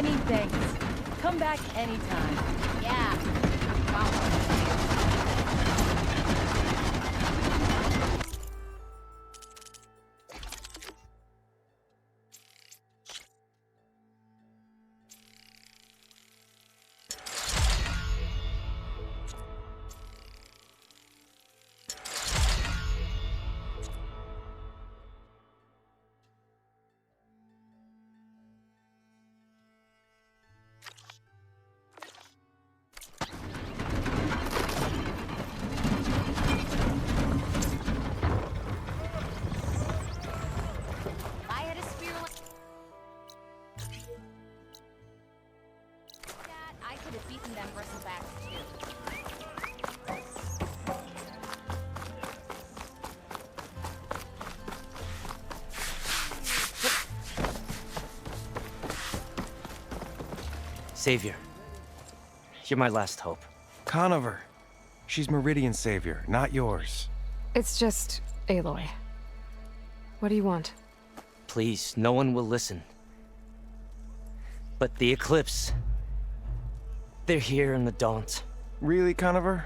Many thanks. Come back anytime. Yeah. I could have beaten them Bristleback too. Savior, you're my last hope. Conover. She's Meridian's savior, not yours. It's just Aloy. What do you want? Please, no one will listen. But the Eclipse... they're here in the Daunt. Really, Conover?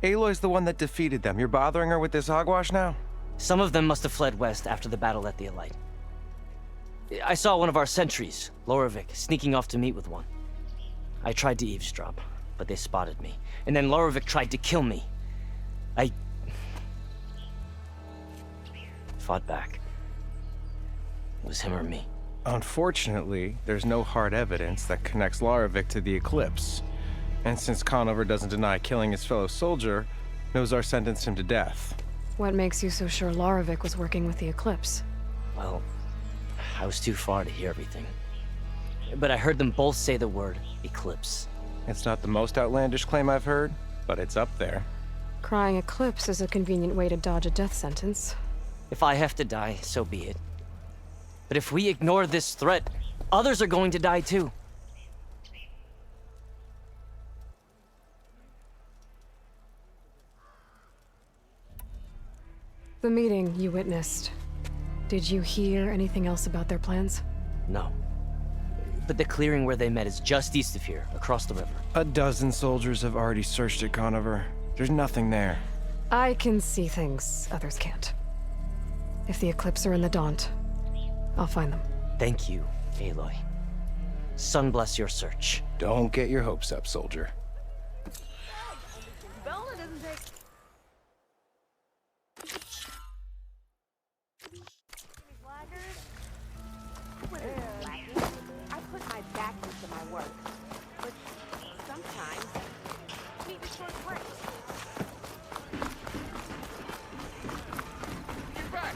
Aloy's the one that defeated them. You're bothering her with this hogwash now? Some of them must have fled west after the battle at the Light. I saw one of our sentries, Lorevic, sneaking off to meet with one. I tried to eavesdrop, but they spotted me. And then Lorevic tried to kill me. I... fought back. It was him or me. Unfortunately, there's no hard evidence that connects Lorevic to the Eclipse. And since Conover doesn't deny killing his fellow soldier, Nozar sentenced him to death. What makes you so sure Lorevic was working with the Eclipse? Well, I was too far to hear everything. But I heard them both say the word Eclipse. It's not the most outlandish claim I've heard, but it's up there. Crying Eclipse is a convenient way to dodge a death sentence. If I have to die, so be it. But if we ignore this threat, others are going to die too. The meeting you witnessed. Did you hear anything else about their plans? No. But the clearing where they met is just east of here, across the river. A dozen soldiers have already searched it, Conover. There's nothing there. I can see things others can't. If the Eclipse are in the Daunt, I'll find them. Thank you, Aloy. Sun bless your search. Don't get your hopes up, soldier. Bella doesn't take... I put my back into my work, which sometimes needs a short break. Get back!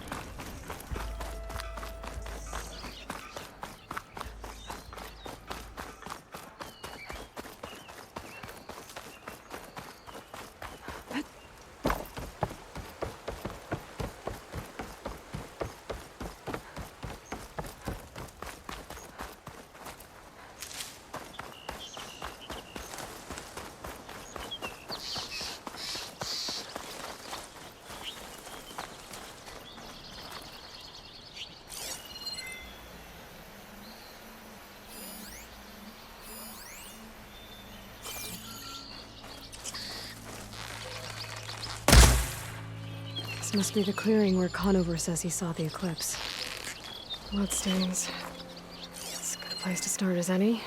This must be the clearing where Conover says he saw the Eclipse. Bloodstains. It's as good a place to start as any.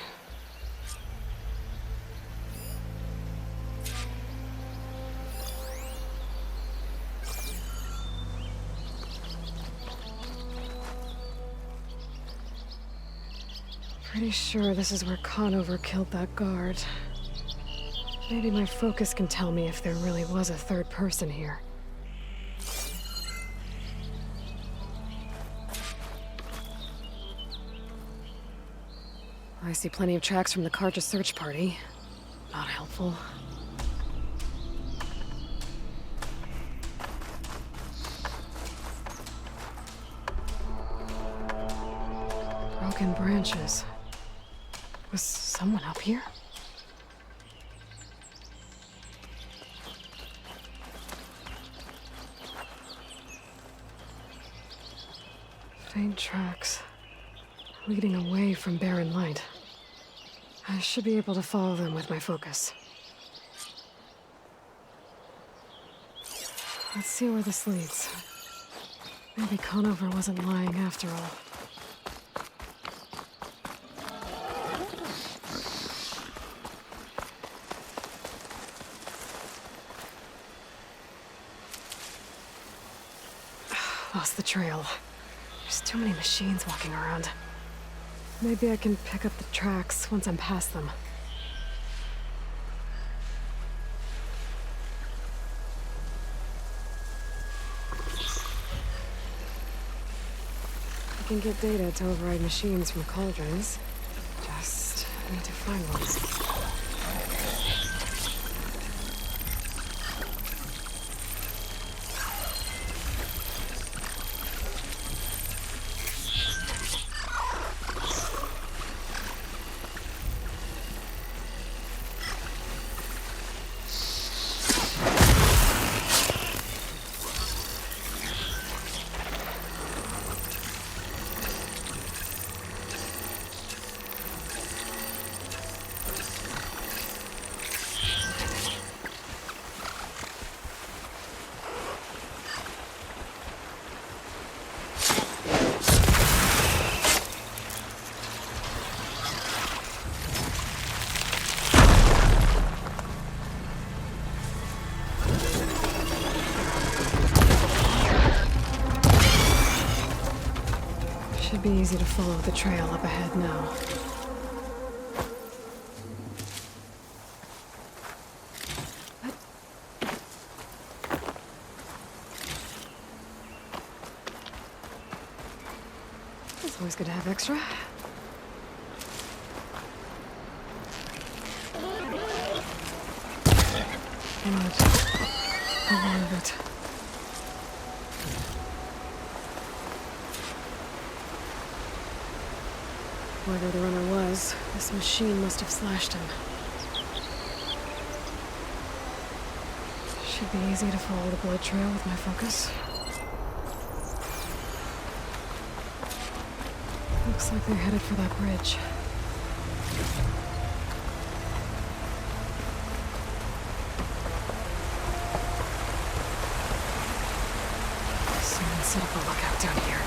Pretty sure this is where Conover killed that guard. Maybe my focus can tell me if there really was a third person here. I see plenty of tracks from the Karja search party. Not helpful. Broken branches. Was someone up here? Faint tracks, leading away from barren light. I should be able to follow them with my focus. Let's see where this leads. Maybe Conover wasn't lying after all. Lost the trail. There's too many machines walking around. Maybe I can pick up the tracks once I'm past them. I can get data to override machines from cauldrons. Just need to find one. Should be easy to follow the trail up ahead now. It's always good to have extra. And a lot of it. Whoever the runner was, this machine must have slashed him. Should be easy to follow the blood trail with my focus. Looks like they're headed for that bridge. Someone set up a lookout down here.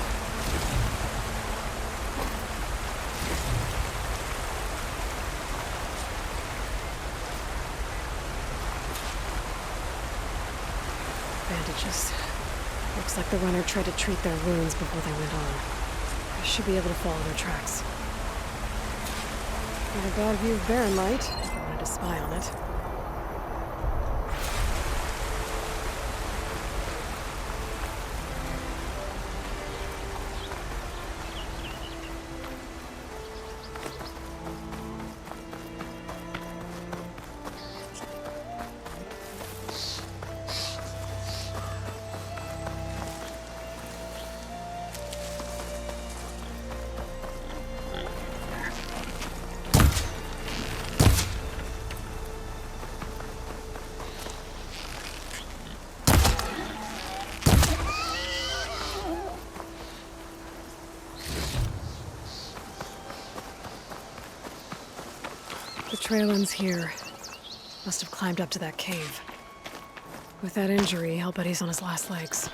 Bandages. Looks like the runner tried to treat their wounds before they went on. I should be able to follow their tracks. Not a bad view of Barren Light, if I wanted to spy on it. The trail ends here. Must have climbed up to that cave. With that injury, I'll bet he's on his last legs.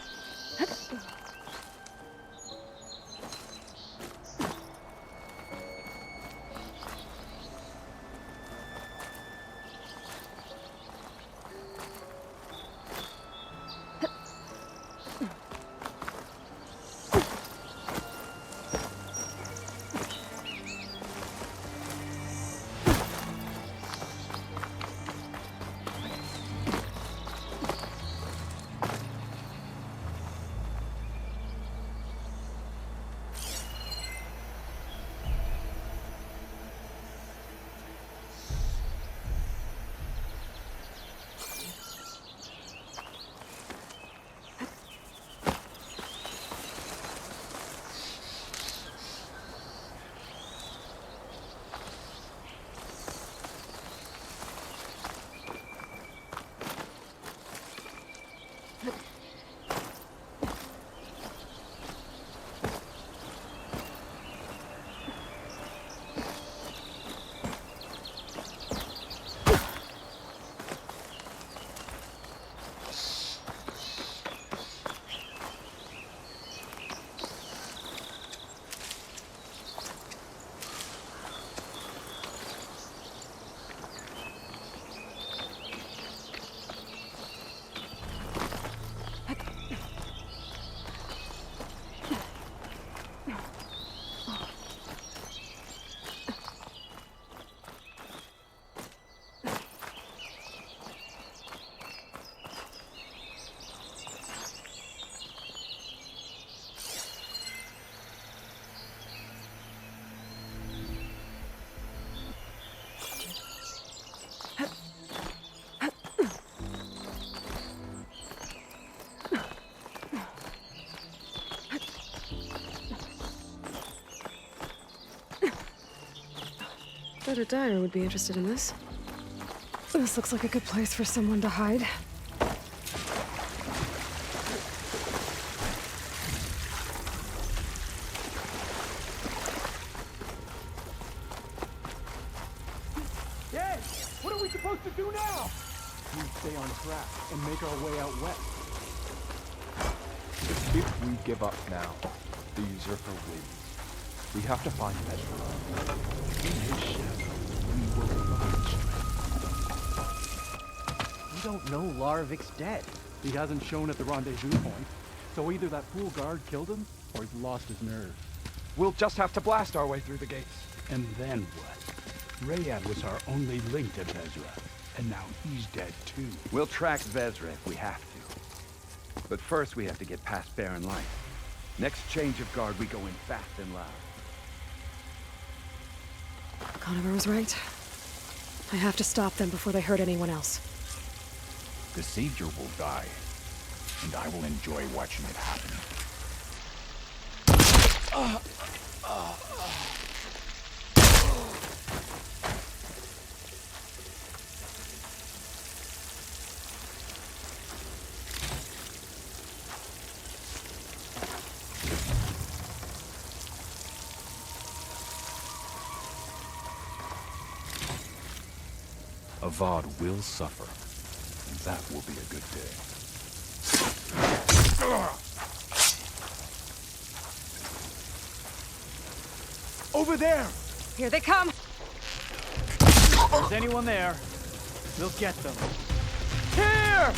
bet a diner would be interested in this. This looks like a good place for someone to hide. Hey! What are we supposed to do now? We stay on track and make our way out west. If we give up now, the usurper wins. We have to find Ezra. In his shadow, we will revenge. We don't know Larvik's dead. He hasn't shown at the rendezvous point. So either that fool guard killed him, or he's lost his nerve. We'll just have to blast our way through the gates. And then what? Rayad was our only link to Vezra, and now he's dead too. We'll track Vezra if we have to. But first we have to get past Barren Light. Next change of guard, we go in fast and loud. Conover was right. I have to stop them before they hurt anyone else. The Savior will die, and I will enjoy watching it happen. Avad will suffer, and that will be a good day. Over there! Here they come! If there's anyone there, we'll get them. Here!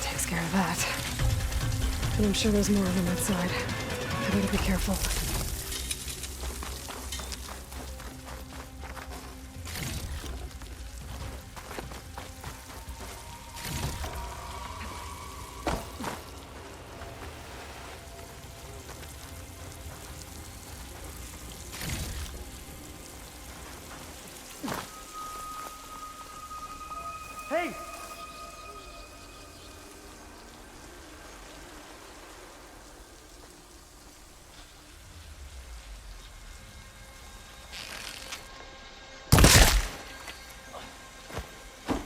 Takes care of that. But I'm sure there's more of them outside. I better be careful. Hey!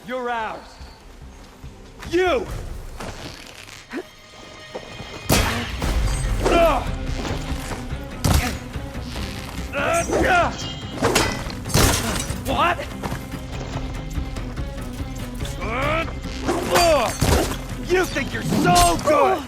You're ours! You! What? You think you're so good!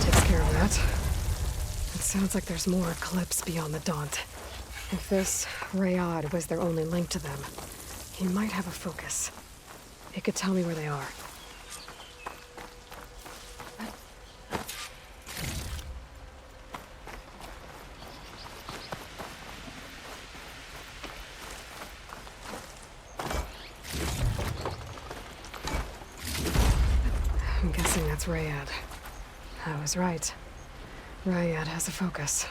Takes care of that. It sounds like there's more Eclipse beyond the Daunt. If this Rayad was their only link to them, he might have a focus. It could tell me where they are. I'm guessing that's Rayad. I was right. Rayad has a focus.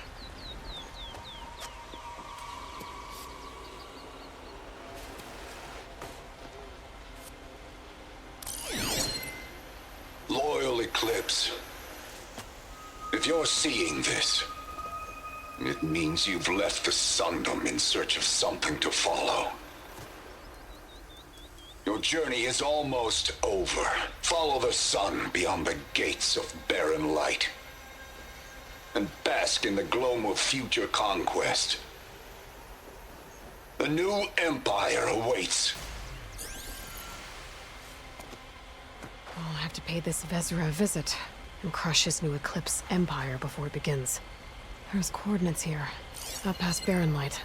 Loyal Eclipse, if you're seeing this, it means you've left the Sundom in search of something to follow. Your journey is almost over. Follow the sun beyond the gates of barren light, and bask in the glow of future conquest. A new empire awaits. I'll have to pay this Vezra a visit and crush his new Eclipse empire before it begins. There's coordinates here, up past Barren Light.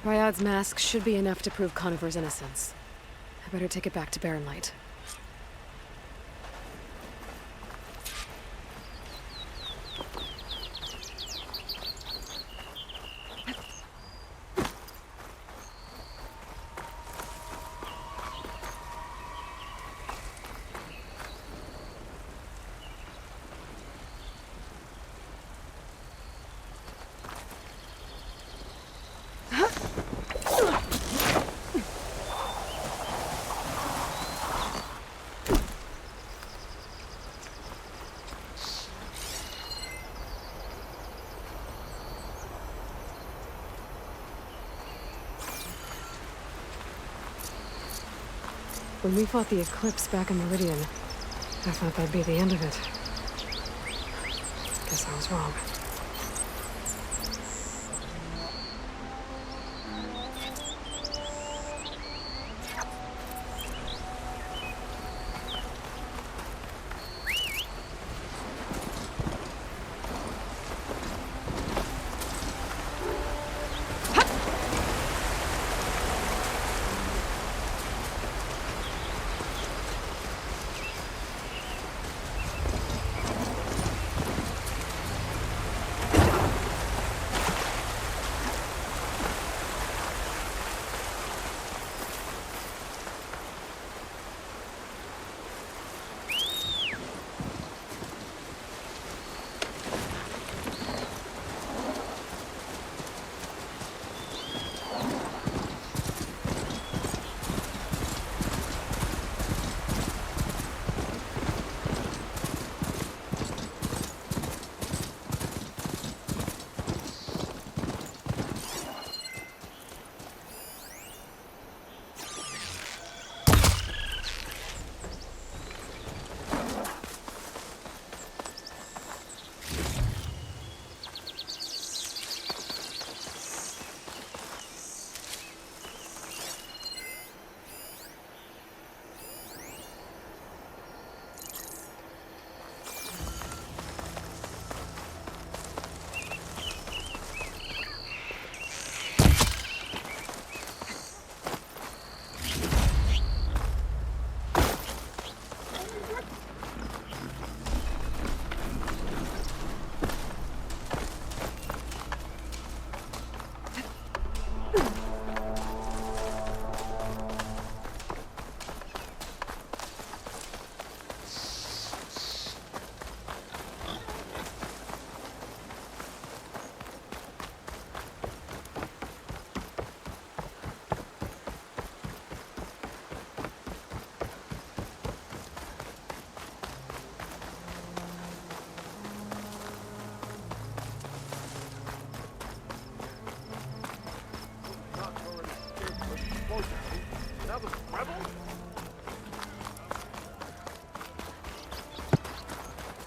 Ryad's mask should be enough to prove Conover's innocence. I better take it back to Barren Light. When we fought the Eclipse back in Meridian, I thought that'd be the end of it. Guess I was wrong.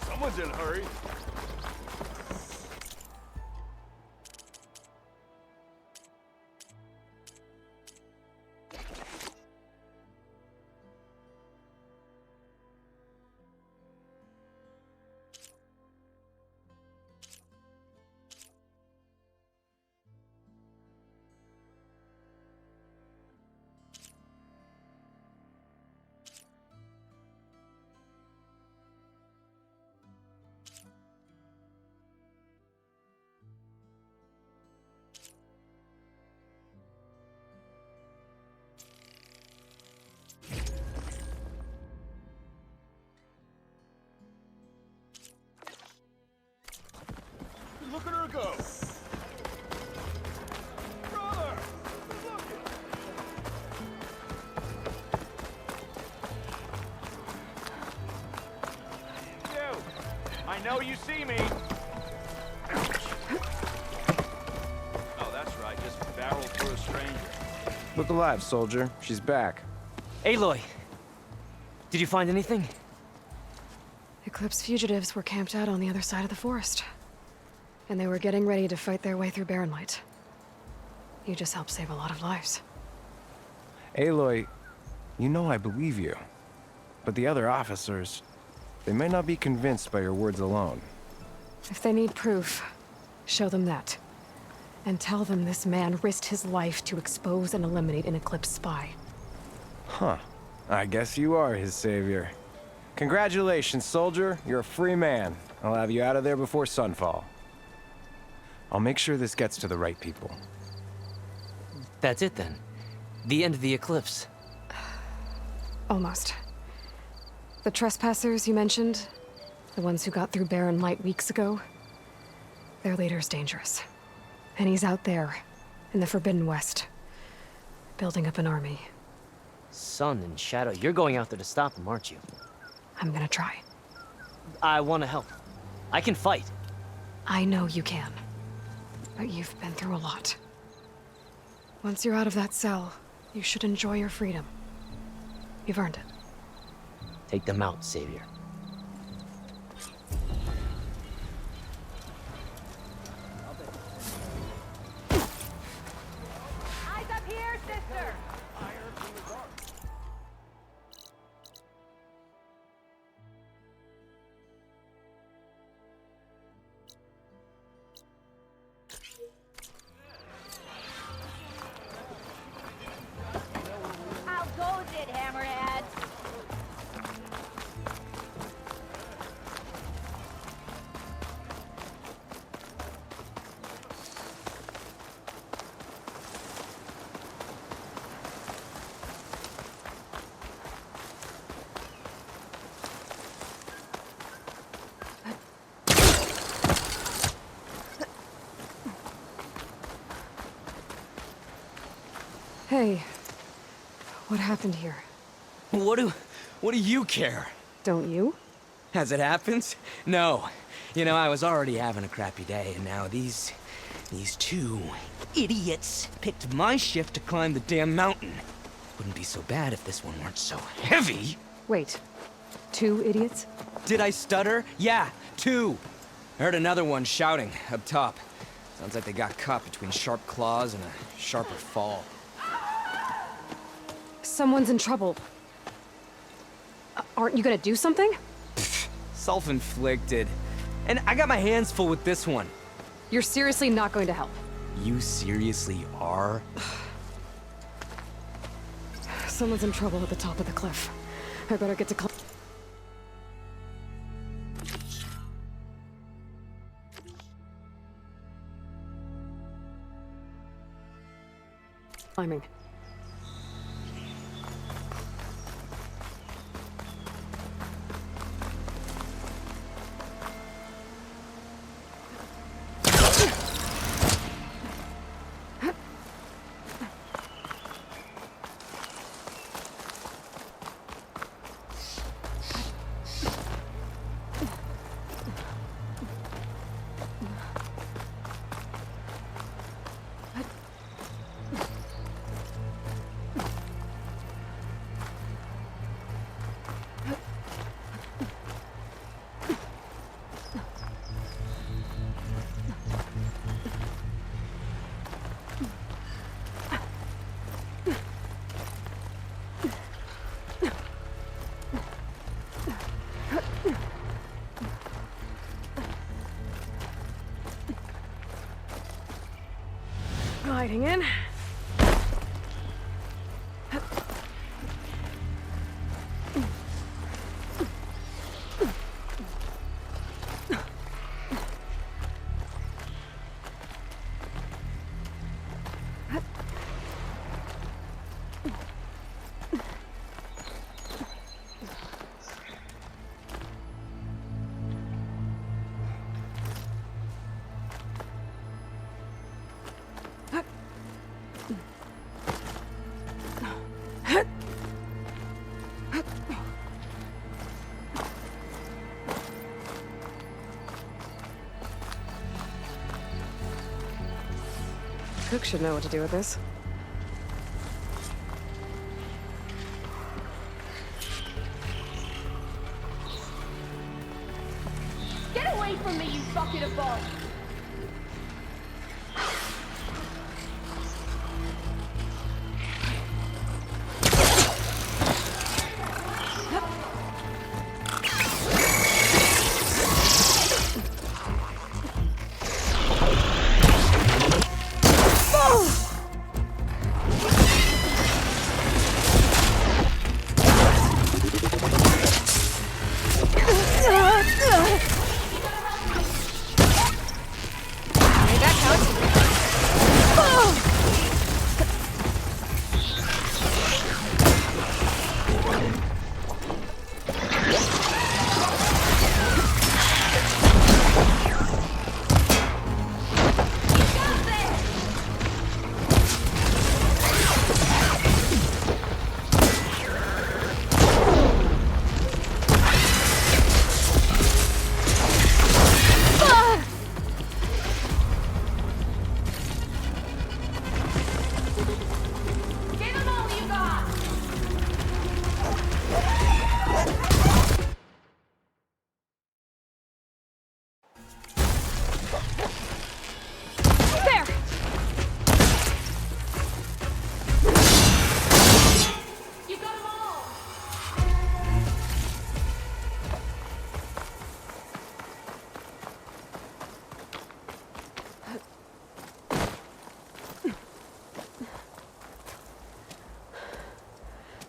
Someone's in a hurry. Look at her go! Brother! Look at you! I know you see me! Oh, that's right. Just barreled through a stranger. Look alive, soldier. She's back. Aloy! Did you find anything? Eclipse fugitives were camped out on the other side of the forest. And they were getting ready to fight their way through Barren Light. You just helped save a lot of lives. Aloy, you know I believe you. But the other officers, they may not be convinced by your words alone. If they need proof, show them that. And tell them this man risked his life to expose and eliminate an Eclipse spy. Huh. I guess you are his savior. Congratulations, soldier. You're a free man. I'll have you out of there before sunfall. I'll make sure this gets to the right people. That's it then. The end of the Eclipse. Almost. The trespassers you mentioned, the ones who got through Barren Light weeks ago, their leader's dangerous. And he's out there, in the Forbidden West, building up an army. Sun and Shadow, you're going out there to stop him, aren't you? I'm gonna try. I want to help. I can fight. I know you can. But you've been through a lot. Once you're out of that cell, you should enjoy your freedom. You've earned it. Take them out, Savior. Eyes up here, sister! How goes it, Hammerhead? Hey, what happened here? What do you care? Don't you? As it happens? No. You know, I was already having a crappy day, and now these two idiots picked my shift to climb the damn mountain. Wouldn't be so bad if this one weren't so heavy. Wait, 2 idiots? Did I stutter? Yeah, 2. I heard another one shouting up top. Sounds like they got caught between sharp claws and a sharper fall. Someone's in trouble. Aren't you gonna do something? Self-inflicted. And I got my hands full with this one. You're seriously not going to help. You seriously are? Someone's in trouble at the top of the cliff. I better get to climbing. Gliding in. Cook should know what to do with this. Get away from me, you bucket of balls!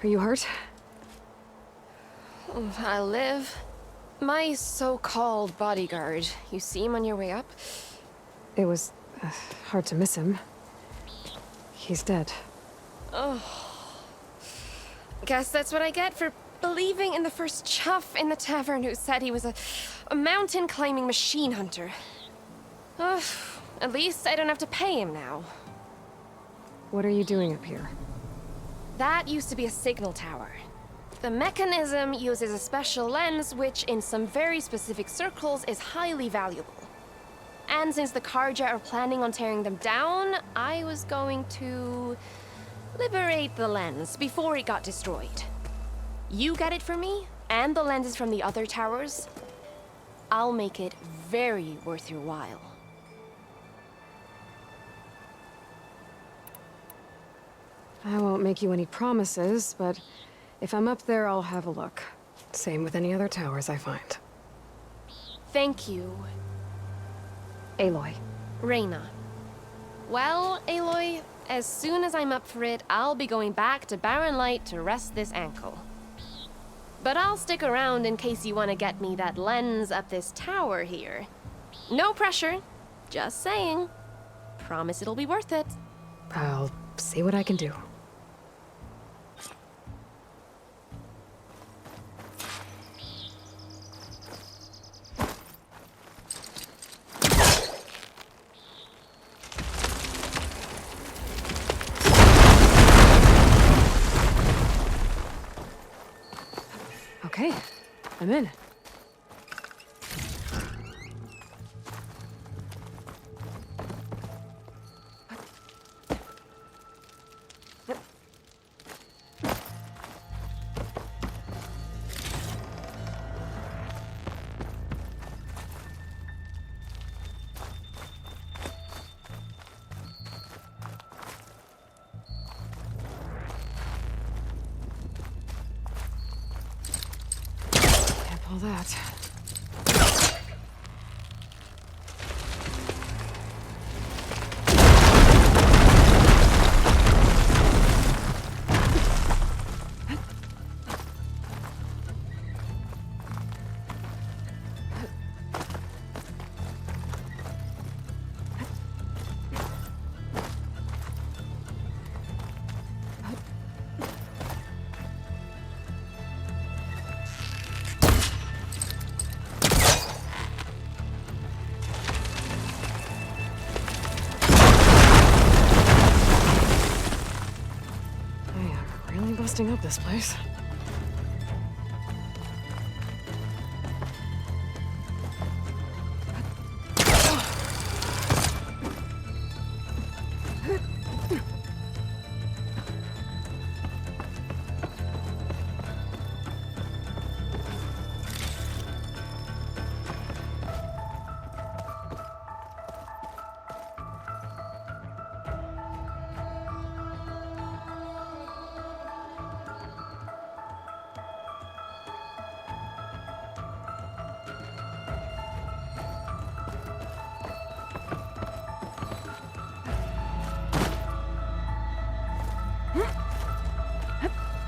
Are you hurt? I'll live. My so-called bodyguard, you see him on your way up? It was hard to miss him. He's dead. Oh. Guess that's what I get for believing in the first chuff in the tavern who said he was a mountain-climbing machine hunter. Ugh. At least I don't have to pay him now. What are you doing up here? That used to be a signal tower. The mechanism uses a special lens which, in some very specific circles, is highly valuable. And since the Karja are planning on tearing them down, I was going to liberate the lens before it got destroyed. You get it for me, and the lenses from the other towers. I'll make it very worth your while. I won't make you any promises, but if I'm up there, I'll have a look. Same with any other towers I find. Thank you, Aloy. Reyna. Well, Aloy, as soon as I'm up for it, I'll be going back to Barren Light to rest this ankle. But I'll stick around in case you want to get me that lens up this tower here. No pressure, just saying. Promise it'll be worth it. I'll see what I can do. Okay, I'm in. All that. Busting up this place.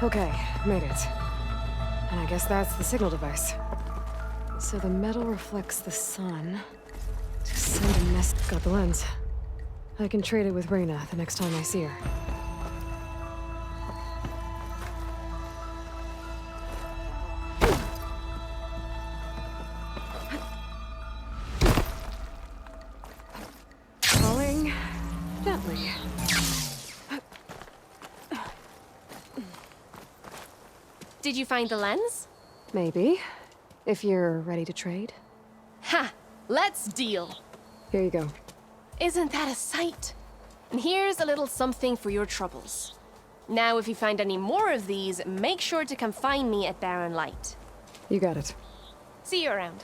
Okay, made it. And I guess that's the signal device. So the metal reflects the sun to send a message. Got the lens. I can trade it with Reyna the next time I see her. Falling gently. Did you find the lens? Maybe. If you're ready to trade. Ha! Let's deal! Here you go. Isn't that a sight? And here's a little something for your troubles. Now, if you find any more of these, make sure to come find me at Barren Light. You got it. See you around.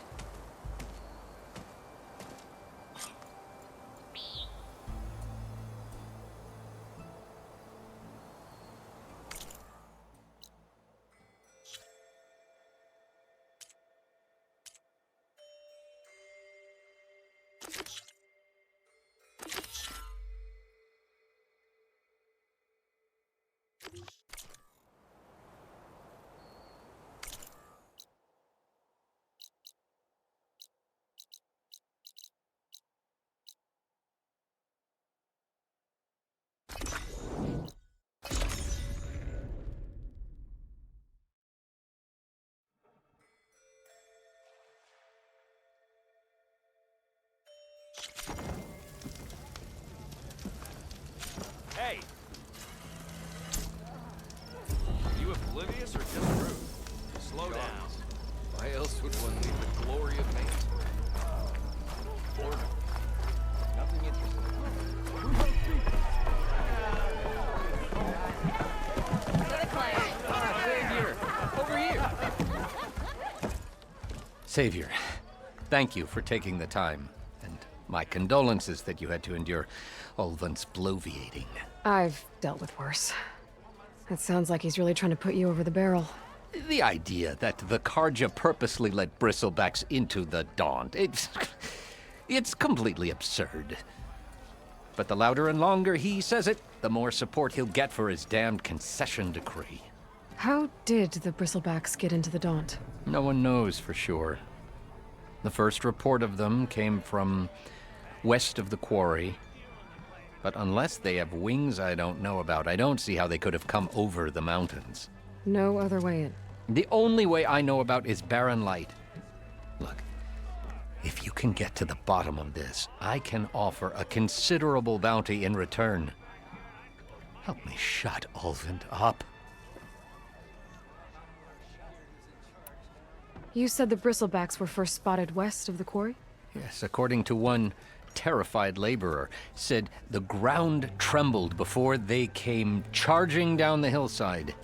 Hey! Are you oblivious or just rude? Slow down. Why else would one leave the glory of nature? Boredom. Nothing interesting. Over here! Savior, thank you for taking the time, and my condolences that you had to endure Ulvan's bloviating. I've dealt with worse. It sounds like he's really trying to put you over the barrel. The idea that the Karja purposely let Bristlebacks into the Daunt, it's completely absurd. But the louder and longer he says it, the more support he'll get for his damned concession decree. How did the Bristlebacks get into the Daunt? No one knows for sure. The first report of them came from west of the quarry. But unless they have wings I don't know about, I don't see how they could have come over the mountains. No other way in. The only way I know about is barren light. Look, if you can get to the bottom of this, I can offer a considerable bounty in return. Help me shut Ulvan up. You said the Bristlebacks were first spotted west of the quarry? Yes, according to one terrified laborer, said the ground trembled before they came charging down the hillside.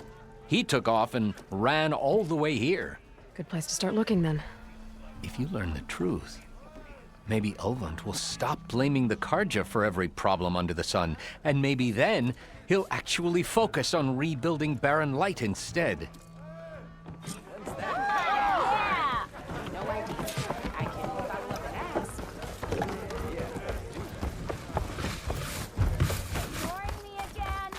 He took off and ran all the way here. Good place to start looking, then. If you learn the truth, maybe Ulvund will stop blaming the Karja for every problem under the sun, and maybe then he'll actually focus on rebuilding barren light instead. No idea. I can follow up and ask. Ignoring me again?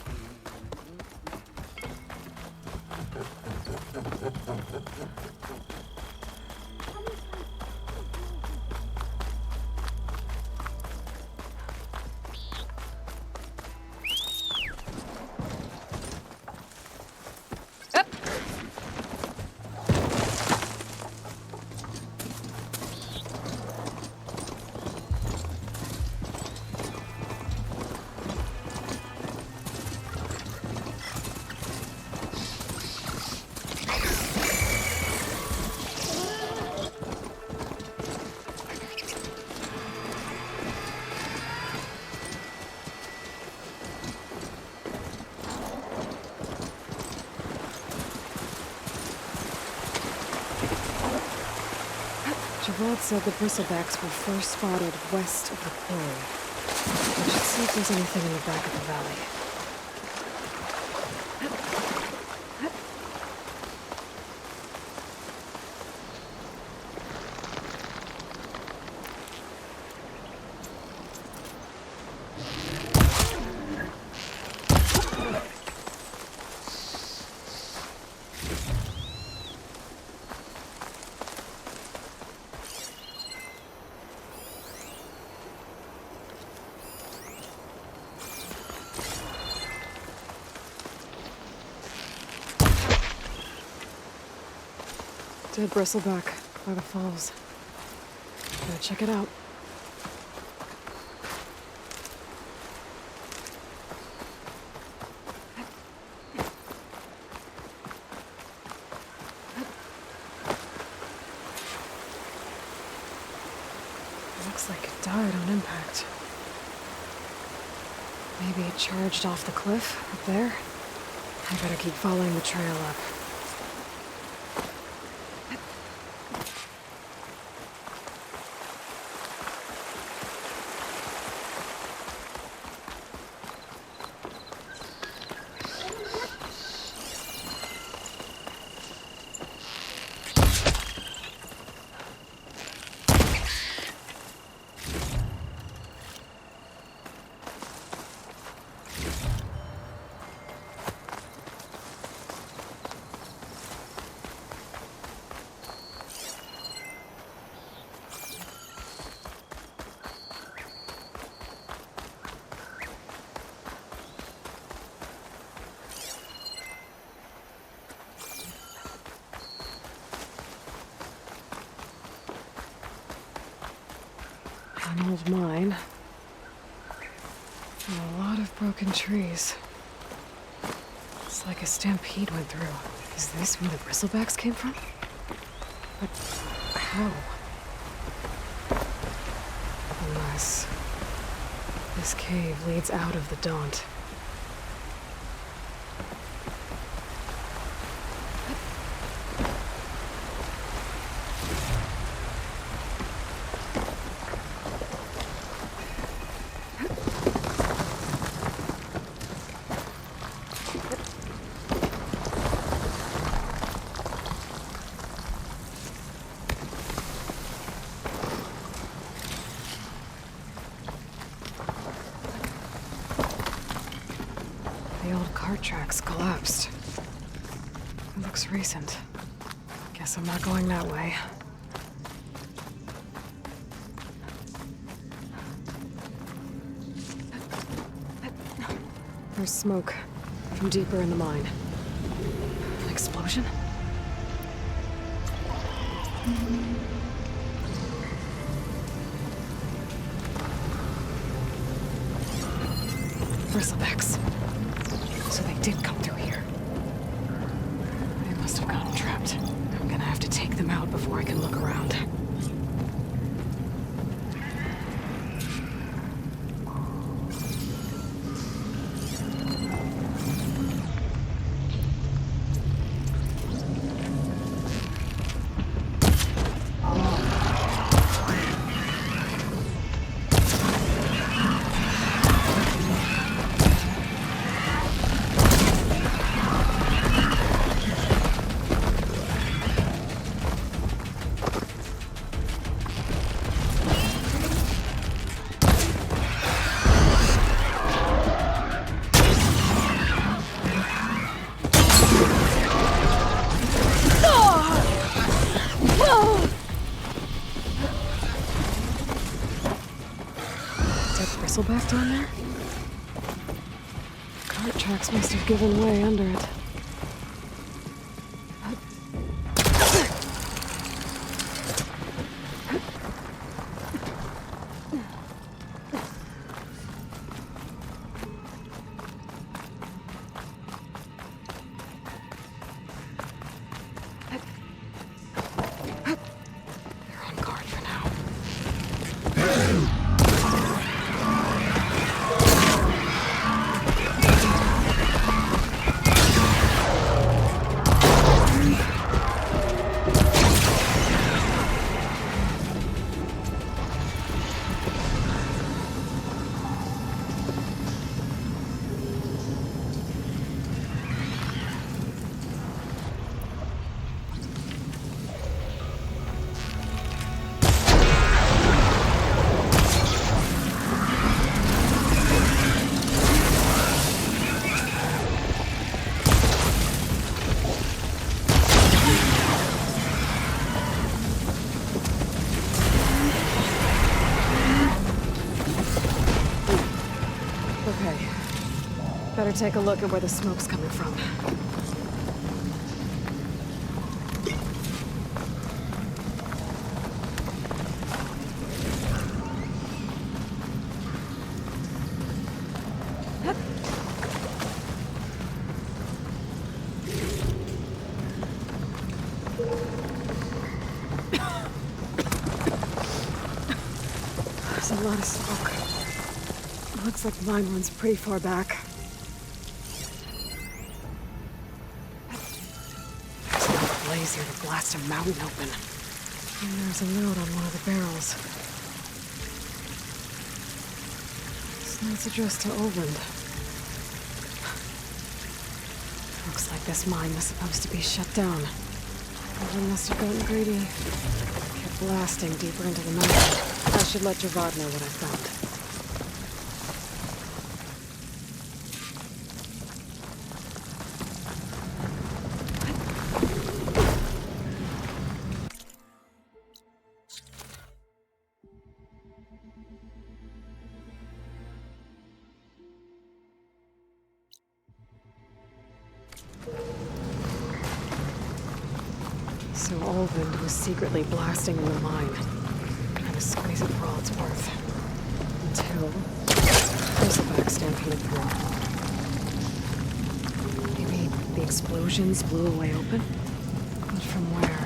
Gerald said the Bristlebacks were first spotted west of the quarry. We should see if there's anything in the back of the valley. Dead Bristleback by the falls. Gotta check it out. Looks like it died on impact. Maybe it charged off the cliff up there. I better keep following the trail up. An old mine. A lot of broken trees. It's like a stampede went through. Is this where the bristlebacks came from? But how? Unless this cave leads out of the Daunt. The old cart tracks collapsed. It looks recent. Guess I'm not going that way. There's smoke from deeper in the mine. An explosion? Bristlebacks. So they did come through here. They must have gotten trapped. I'm gonna have to take them out before I can look around. Bristleback down there? Cart tracks must have given way under it. They're on guard for now. Okay. Better take a look at where the smoke's coming from. There's a lot of smoke. Looks like the mine runs pretty far back. There's enough blaze here to blast a mountain open. And there's a note on one of the barrels. This note's addressed to Errand. Looks like this mine was supposed to be shut down. Errand must have gotten greedy. Kept blasting deeper into the mountain. I should let Javad know what I found. So Errand was secretly blasting in the mine, trying to squeeze it for all it's worth. Until Bristleback stampeded through. Maybe the explosions blew a way open? But from where?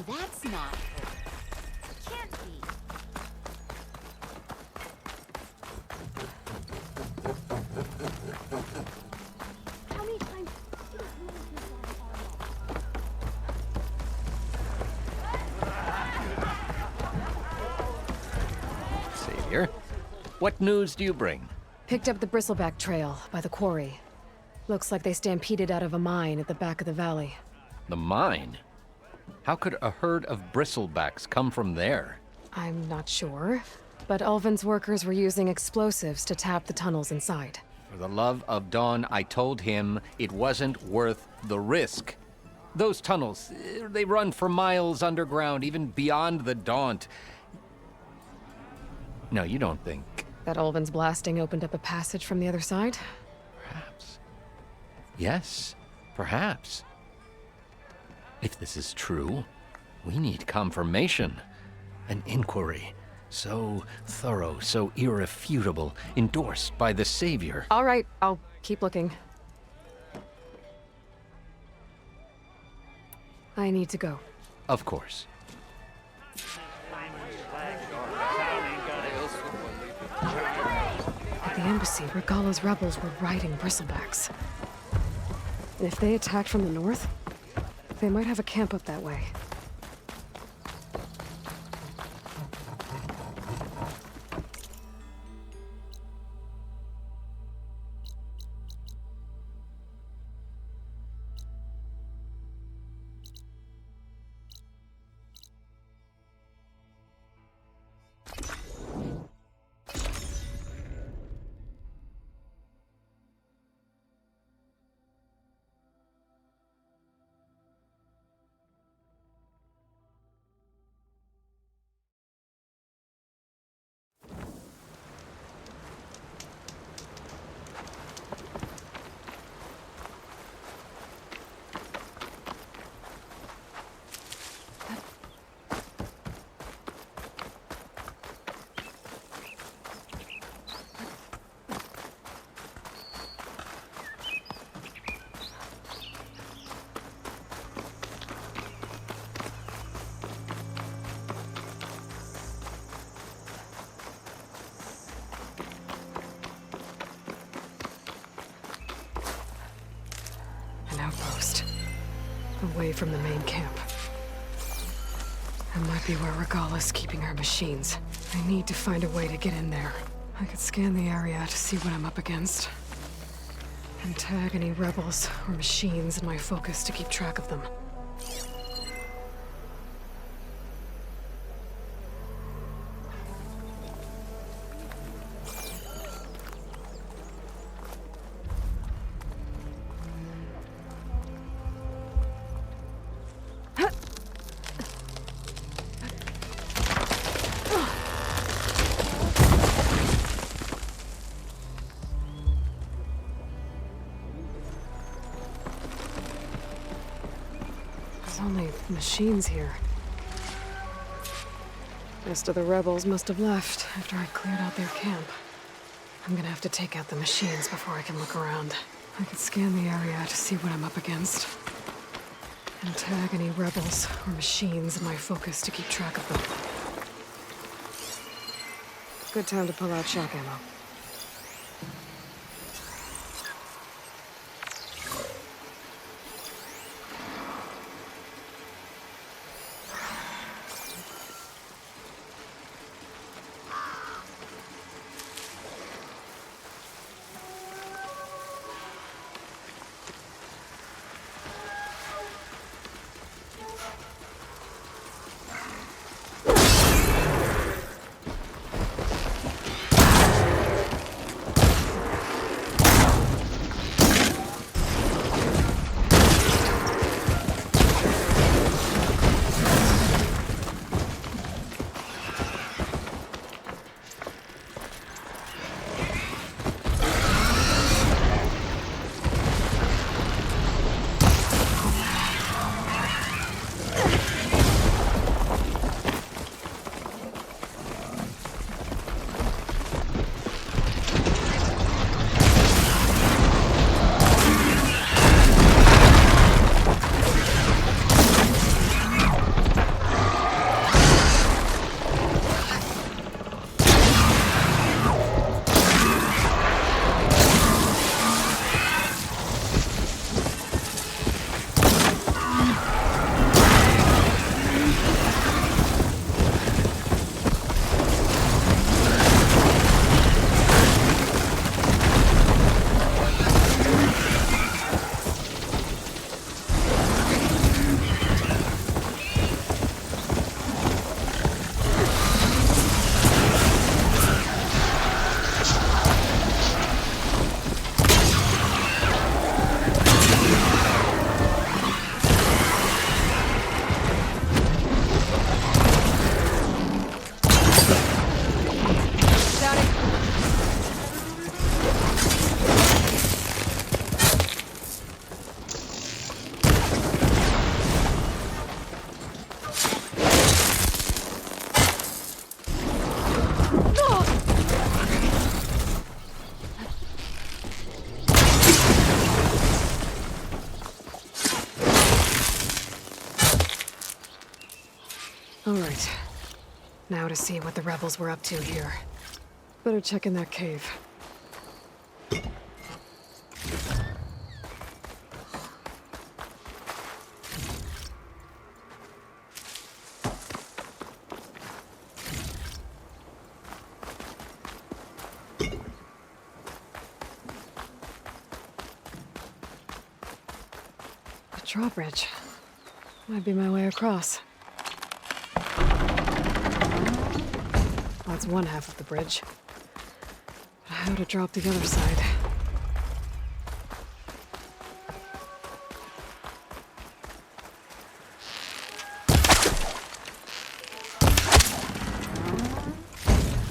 That's not it. Can't be. How many times Savior, what news do you bring? Picked up the Bristleback trail by the quarry. Looks like they stampeded out of a mine at the back of the valley. The mine? How could a herd of bristlebacks come from there? I'm not sure, but Ulvin's workers were using explosives to tap the tunnels inside. For the love of Dawn, I told him it wasn't worth the risk. Those tunnels, they run for miles underground, even beyond the Daunt. No, you don't think... That Ulvin's blasting opened up a passage from the other side? Perhaps. Yes, perhaps. If this is true, we need confirmation. An inquiry. So thorough, so irrefutable, endorsed by the Savior. All right, I'll keep looking. I need to go. Of course. At the embassy, Regalla's rebels were riding Bristlebacks. And if they attacked from the north, they might have a camp up that way. Outpost. Away from the main camp. That might be where Regalla's keeping her machines. I need to find a way to get in there. I could scan the area to see what I'm up against. And tag any rebels or machines in my focus to keep track of them. Only machines here. Rest of the rebels must have left after I cleared out their camp. I'm gonna have to take out the machines before I can look around. I could scan the area to see what I'm up against. And tag any rebels or machines in my focus to keep track of them. Good time to pull out shock ammo. All right. Now to see what the rebels were up to here. Better check in that cave. A drawbridge. Might be my way across. That's one half of the bridge. But how to drop the other side?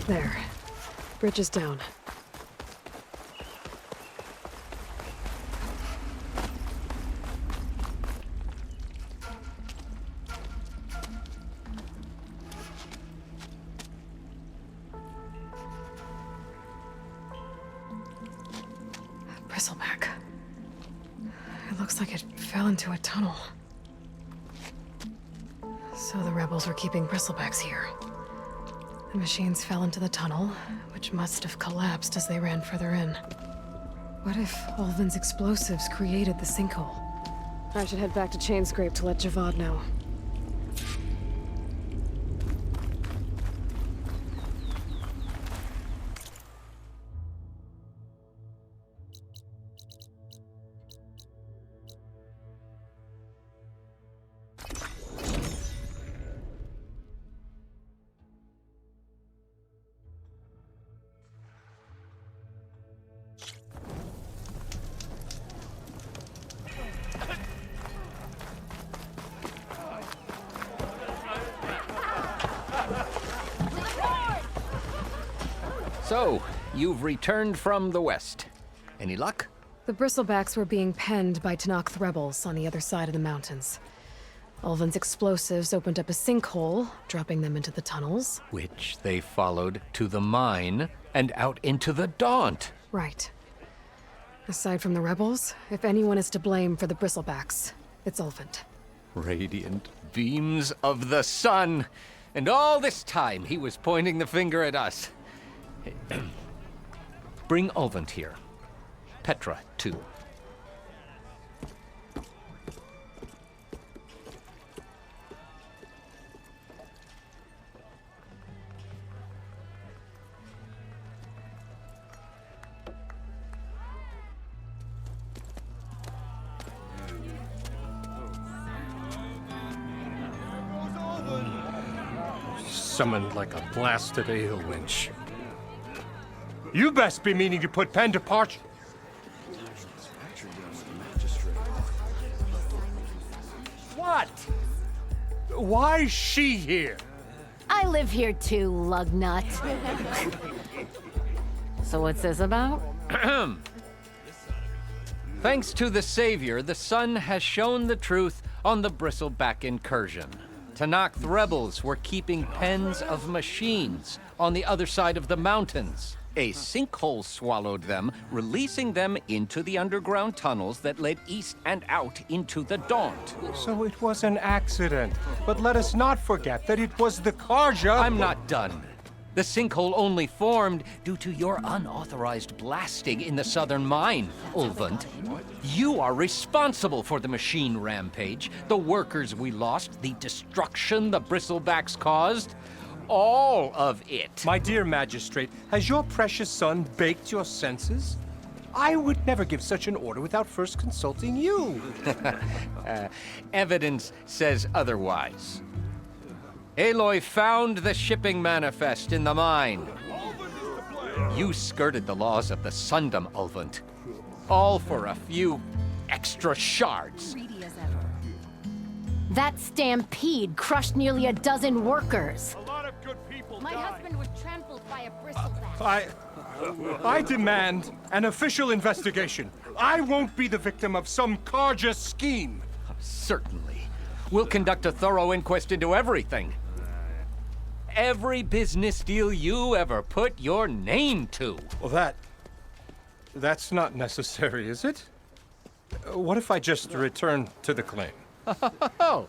There. Bridge is down. Bristleback. It looks like it fell into a tunnel. So the rebels were keeping bristlebacks here. The machines fell into the tunnel, which must have collapsed as they ran further in. What if Ulvin's explosives created the sinkhole? I should head back to Chainscrape to let Javad know. So, you've returned from the west. Any luck? The Bristlebacks were being penned by Tanakh rebels on the other side of the mountains. Ulvin's explosives opened up a sinkhole, dropping them into the tunnels. Which they followed to the mine and out into the Daunt. Right. Aside from the rebels, if anyone is to blame for the Bristlebacks, it's Ulvin. Radiant beams of the sun. And all this time he was pointing the finger at us. Bring Ulvin here. Petra, too. Summoned like a blasted ale winch. You best be meaning to put pen to parchment. What? Why's she here? I live here too, lugnut. So what's this about? Thanks to the Savior, the sun has shown the truth on the Bristleback incursion. Tanakh rebels were keeping pens of machines on the other side of the mountains. A sinkhole swallowed them, releasing them into the underground tunnels that led east and out into the Daunt. So it was an accident. But let us not forget that it was the Karja. I'm not done. The sinkhole only formed due to your unauthorized blasting in the southern mine, Ulvin. You are responsible for the machine rampage, the workers we lost, the destruction the Bristlebacks caused. All of it. My dear magistrate, has your precious son baked your senses? I would never give such an order without first consulting you. Evidence says otherwise. Aloy found the shipping manifest in the mine. You skirted the laws of the Sundom, Ulvin. All for a few extra shards. Greedy as ever. That stampede crushed nearly a dozen workers. A lot of good people My husband was trampled by a bristleback. I demand an official investigation. I won't be the victim of some Karja scheme. Certainly. We'll conduct a thorough inquest into everything. Every business deal you ever put your name to. Well, that's not necessary, is it? What if I just return to the claim? Oh,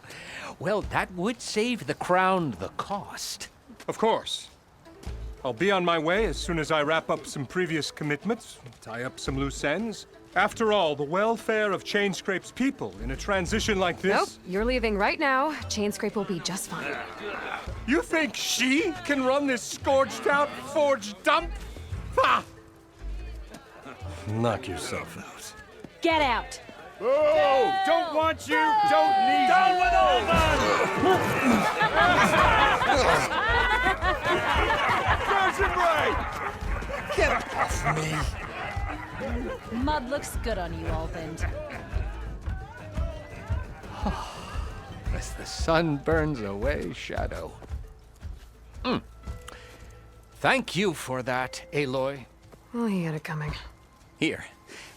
well, that would save the crown the cost. Of course. I'll be on my way as soon as I wrap up some previous commitments, tie up some loose ends. After all, the welfare of Chainscrape's people in a transition like this... Nope, you're leaving right now. Chainscrape will be just fine. You think she can run this scorched-out forged dump? Ha! Knock yourself out. Get out! Oh, don't want you, don't need Down with all Frozen Blade! Get off me! Mud looks good on you, Alvin. As the sun burns away shadow. Thank you for that, Aloy. Oh, he had it coming. Here,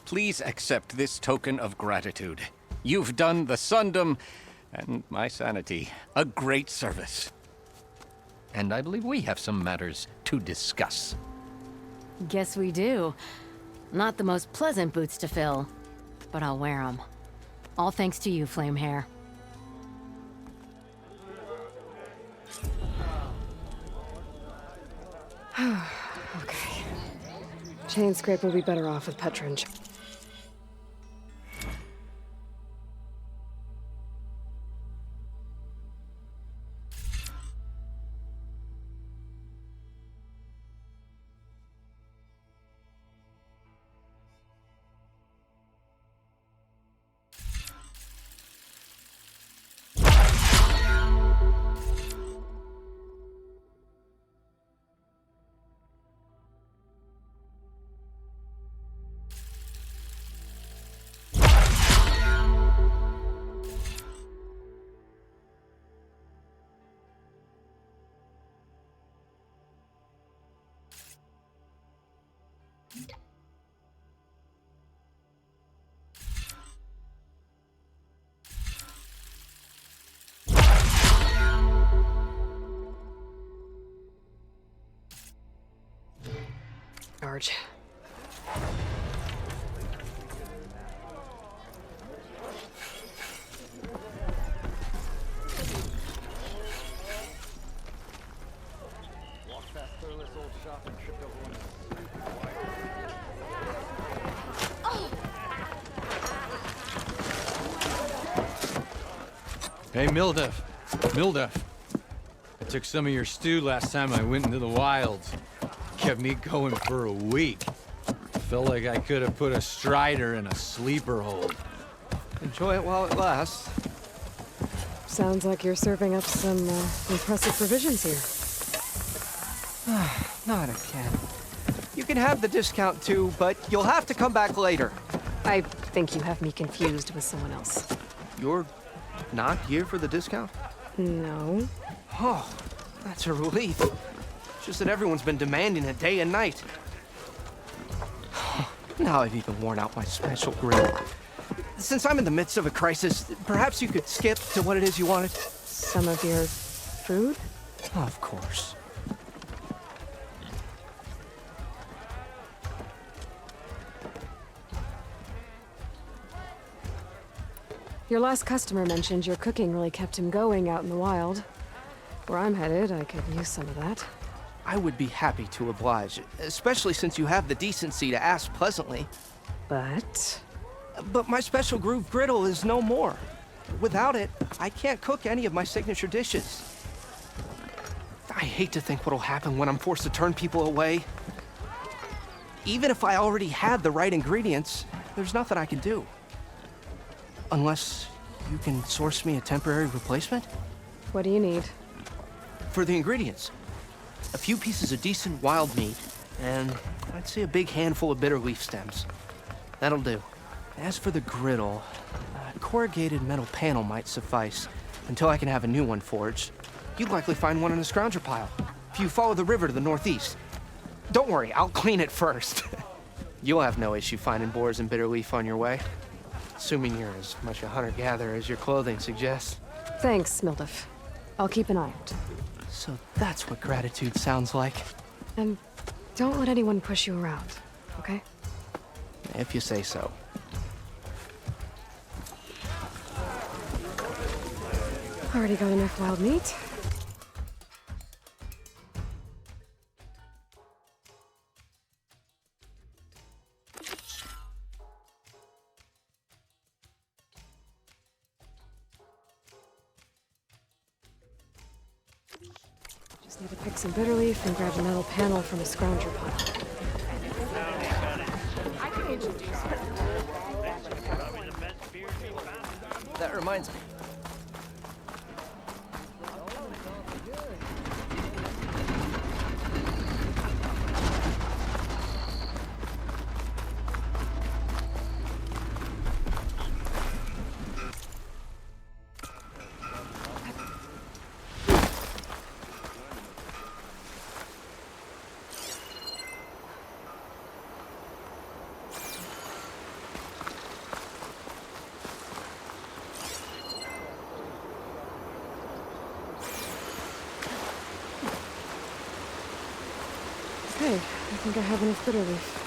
please accept this token of gratitude. You've done the Sundom and my sanity a great service. And I believe we have some matters to discuss. Guess we do. Not the most pleasant boots to fill, but I'll wear them. All thanks to you, Flamehair. Okay. Chainscrape will be better off with Petringe. Arch. Hey, Mildef. Mildef. I took some of your stew last time I went into the wilds. Kept me going for a week. Felt like I could have put a strider in a sleeper hold. Enjoy it while it lasts. Sounds like you're serving up some impressive provisions here. Not again. You can have the discount too, but you'll have to come back later. I think you have me confused with someone else. You're not here for the discount? No. Oh, that's a relief. Just that everyone's been demanding it day and night. Now I've even worn out my special grill. Since I'm in the midst of a crisis, perhaps you could skip to what it is you wanted? Some of your food? Of course. Your last customer mentioned your cooking really kept him going out in the wild. Where I'm headed, I could use some of that. I would be happy to oblige, especially since you have the decency to ask pleasantly. But my special groove griddle is no more. Without it, I can't cook any of my signature dishes. I hate to think what'll happen when I'm forced to turn people away. Even if I already had the right ingredients, there's nothing I can do. Unless you can source me a temporary replacement? What do you need? For the ingredients, a few pieces of decent wild meat, and I'd say a big handful of bitter leaf stems. That'll do. As for the griddle, a corrugated metal panel might suffice until I can have a new one forged. You'd likely find one in a scrounger pile, if you follow the river to the northeast. Don't worry, I'll clean it first. You'll have no issue finding boars and bitter leaf on your way. Assuming you're as much a hunter-gatherer as your clothing suggests. Thanks, Mildef. I'll keep an eye out. So that's what gratitude sounds like. And don't let anyone push you around, okay? If you say so. Already got enough wild meat. Just need to pick some bitter leaf and grab a metal panel from a scrounger pile. That reminds me. Okay, I think I have enough bitter leaf.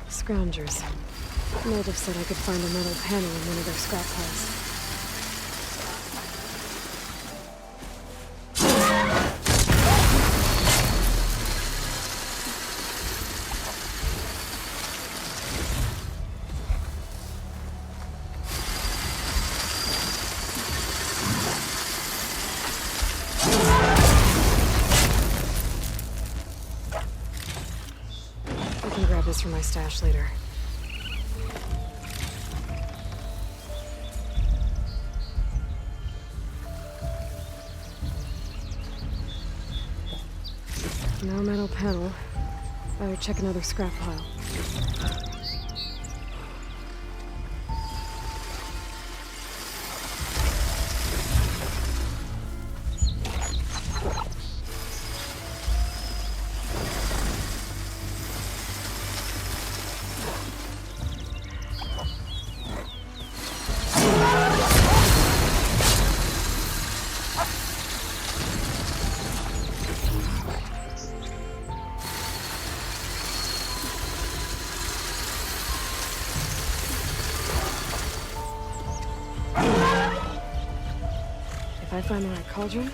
Scroungers. Natives said I could find a metal panel in one of their scrap piles. I can grab this from my stash later. No metal panel. Better check another scrap pile. If I find the right cauldron,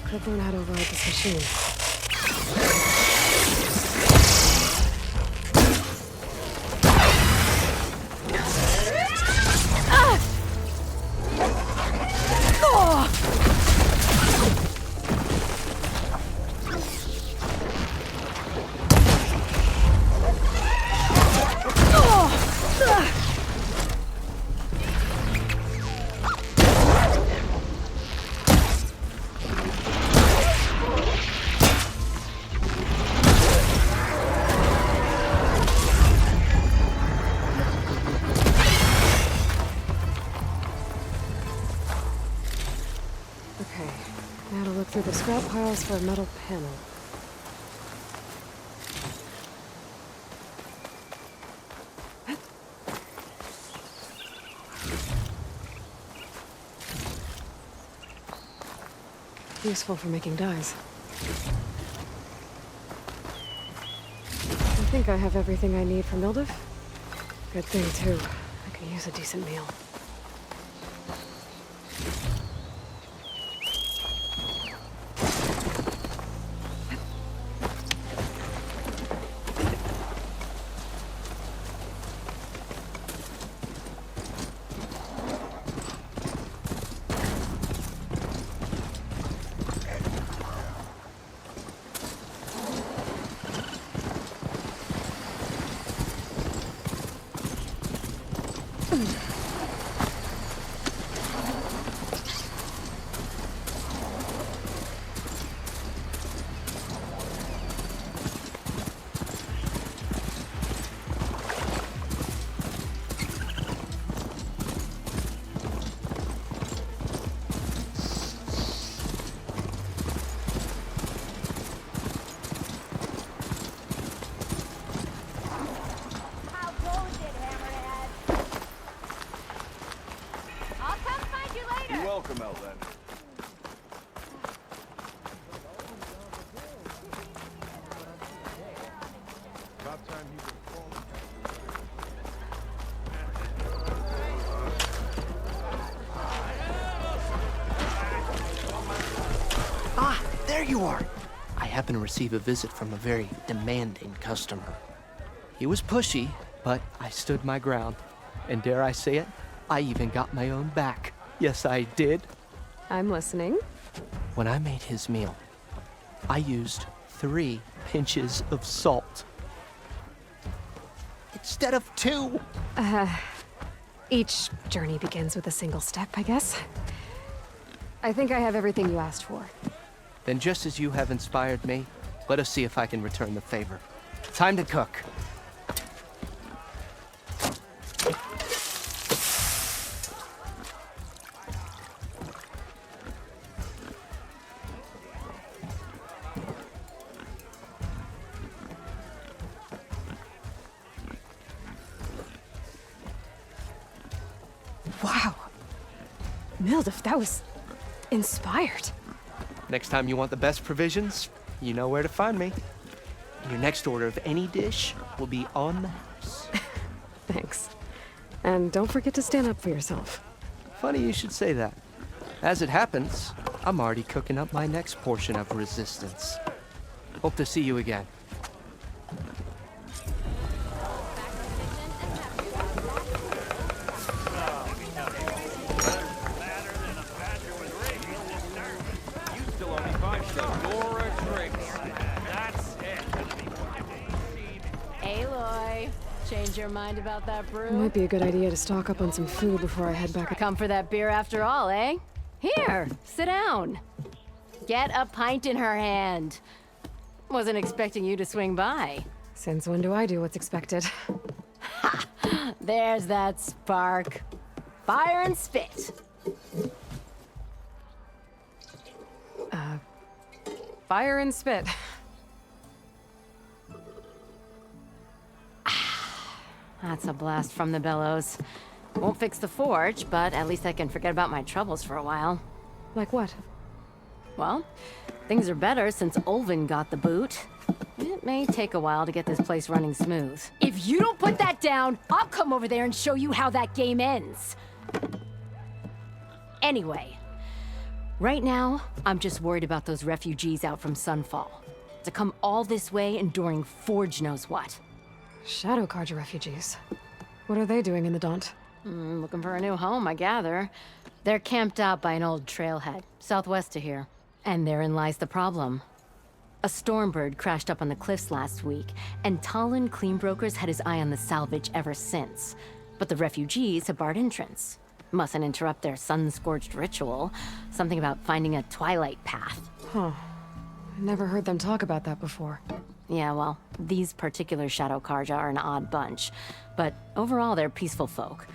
could learn how to override this machine. Okay, now to look through the scrap piles for a metal panel. Useful for making dyes. I think I have everything I need for Mildef. Good thing, too. I can use a decent meal. How goes it, Hammerhead? I'll come find you later. You're welcome, Outlander. About time he was falling. Ah, there you are. I happened to receive a visit from a very demanding customer. He was pushy, but I stood my ground. And dare I say it, I even got my own back. Yes, I did. I'm listening. When I made his meal, I used 3 pinches of salt. Instead of 2. Each journey begins with a single step, I guess. I think I have everything you asked for. Then just as you have inspired me, let us see if I can return the favor. Time to cook. Wow. Mildef, that was inspired. Next time you want the best provisions, you know where to find me. Your next order of any dish will be on the house. Thanks. And don't forget to stand up for yourself. Funny you should say that. As it happens, I'm already cooking up my next portion of resistance. Hope to see you again. Aloy, change your mind about that It brew? might be a good idea to stock up on some food before I head back. Come for that beer after all, eh? Here, sit down. Get a pint in her hand. Wasn't expecting you to swing by. Since when do I do what's expected? There's that spark. Fire and spit. Fire and spit. That's a blast from the bellows. Won't fix the forge, but at least I can forget about my troubles for a while. Like what? Well, things are better since Olvin got the boot. It may take a while to get this place running smooth. If you don't put that down, I'll come over there and show you how that game ends. Anyway, right now, I'm just worried about those refugees out from Sunfall. To come all this way enduring Forge knows what. Shadow Carja refugees. What are they doing in the Daunt? Looking for a new home, I gather. They're camped out by an old trailhead, southwest of here. And therein lies the problem. A Stormbird crashed up on the cliffs last week, and Talon Cleanbrokers had his eye on the salvage ever since. But the refugees have barred entrance. Mustn't interrupt their sun-scorched ritual. Something about finding a Twilight path. Huh. I never heard them talk about that before. Yeah, well, these particular Shadow Carja are an odd bunch. But overall, they're peaceful folk.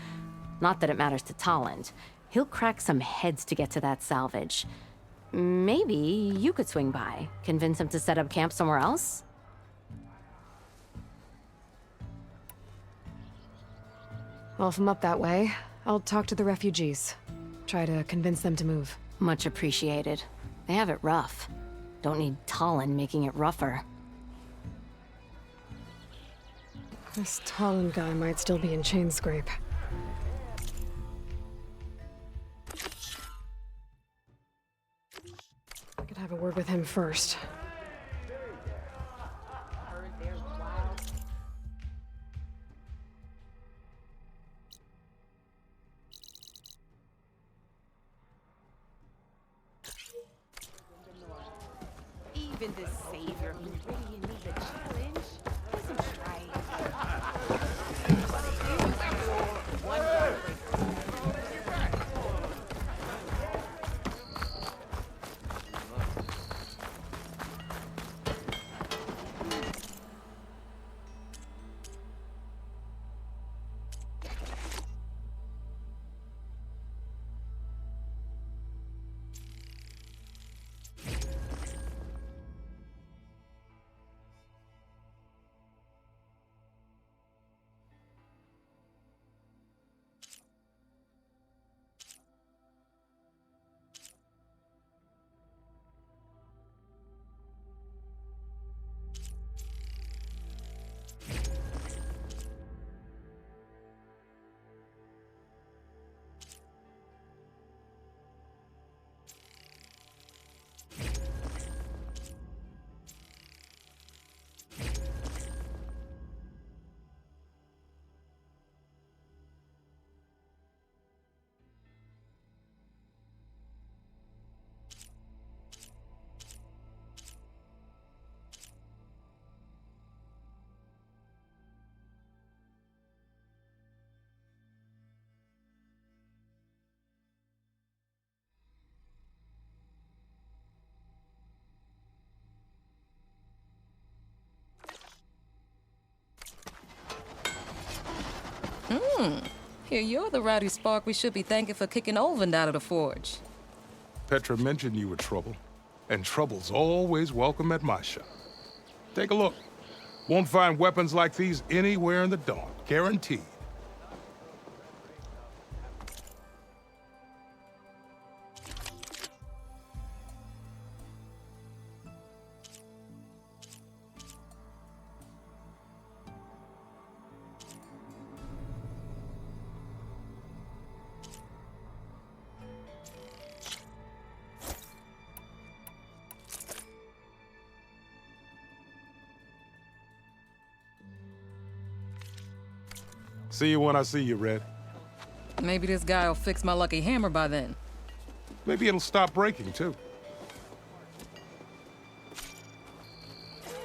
Not that it matters to Talon. He'll crack some heads to get to that salvage. Maybe you could swing by, convince him to set up camp somewhere else? Well, if I'm up that way, I'll talk to the refugees. Try to convince them to move. Much appreciated. They have it rough. Don't need Talon making it rougher. This Talon guy might still be in Chainscrape. I could have a word with him first. Even the savior who really needs a challenge isn't right. One Here, you're the rowdy spark we should be thanking for kicking Olvin out of the forge. Petra mentioned you were trouble, and trouble's always welcome at my shop. Take a look. Won't find weapons like these anywhere in the Dawn, guaranteed. See you when I see you, Red. Maybe this guy will fix my lucky hammer by then. Maybe it'll stop breaking, too.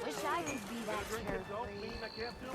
Wish I could be that carefree.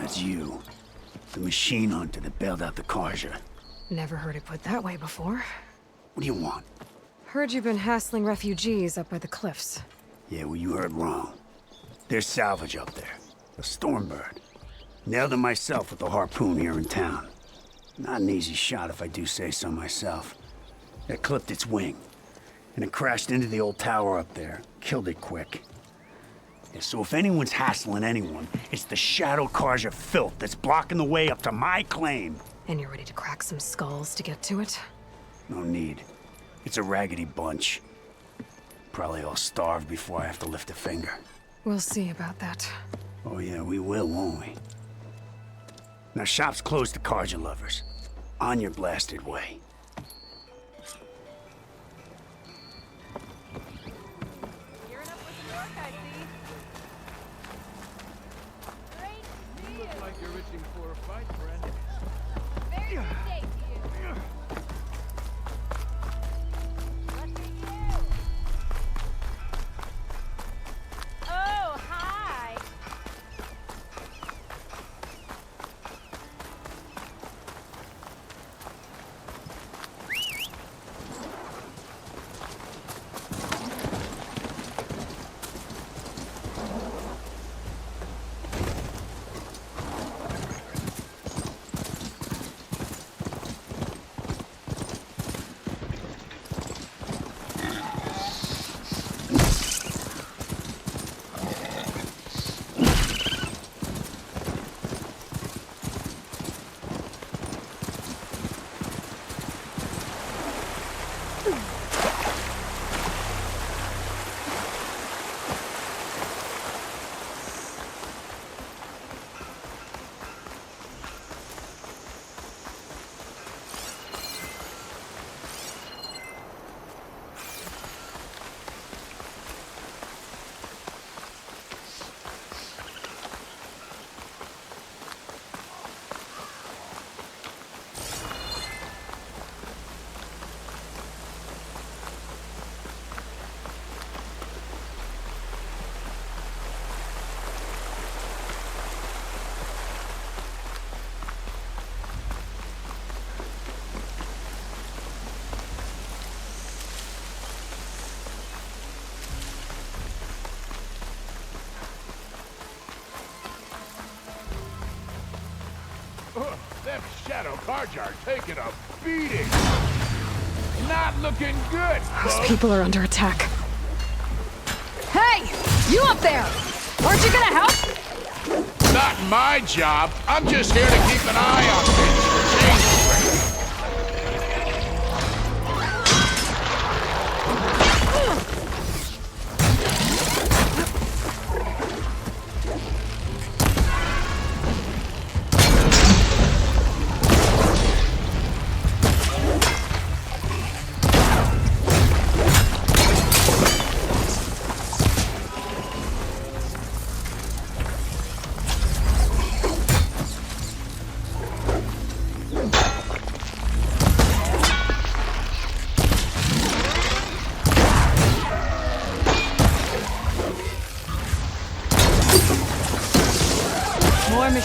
That's you. The machine hunter that bailed out the Carja. Never heard it put that way before. What do you want? Heard you've been hassling refugees up by the cliffs. Yeah, well, you heard wrong. There's salvage up there. A Stormbird. Nailed it myself with the harpoon here in town. Not an easy shot if I do say so myself. It clipped its wing, and it crashed into the old tower up there. Killed it quick. Yeah, so if anyone's hassling anyone, it's the Shadow Carja filth that's blocking the way up to my claim. And you're ready to crack some skulls to get to it? No need. It's a raggedy bunch. Probably all starved before I have to lift a finger. We'll see about that. Oh yeah, we will, won't we? Now shop's closed to Carja lovers. On your blasted way. itching for a fight, friend. Very good day to you. Lucky you. Oh, hi. Them shadow cards are taking a beating. Not looking good, Those folks. people are under attack. Hey! You up there! Aren't you gonna help? Not my job. I'm just here to keep an eye on things for change.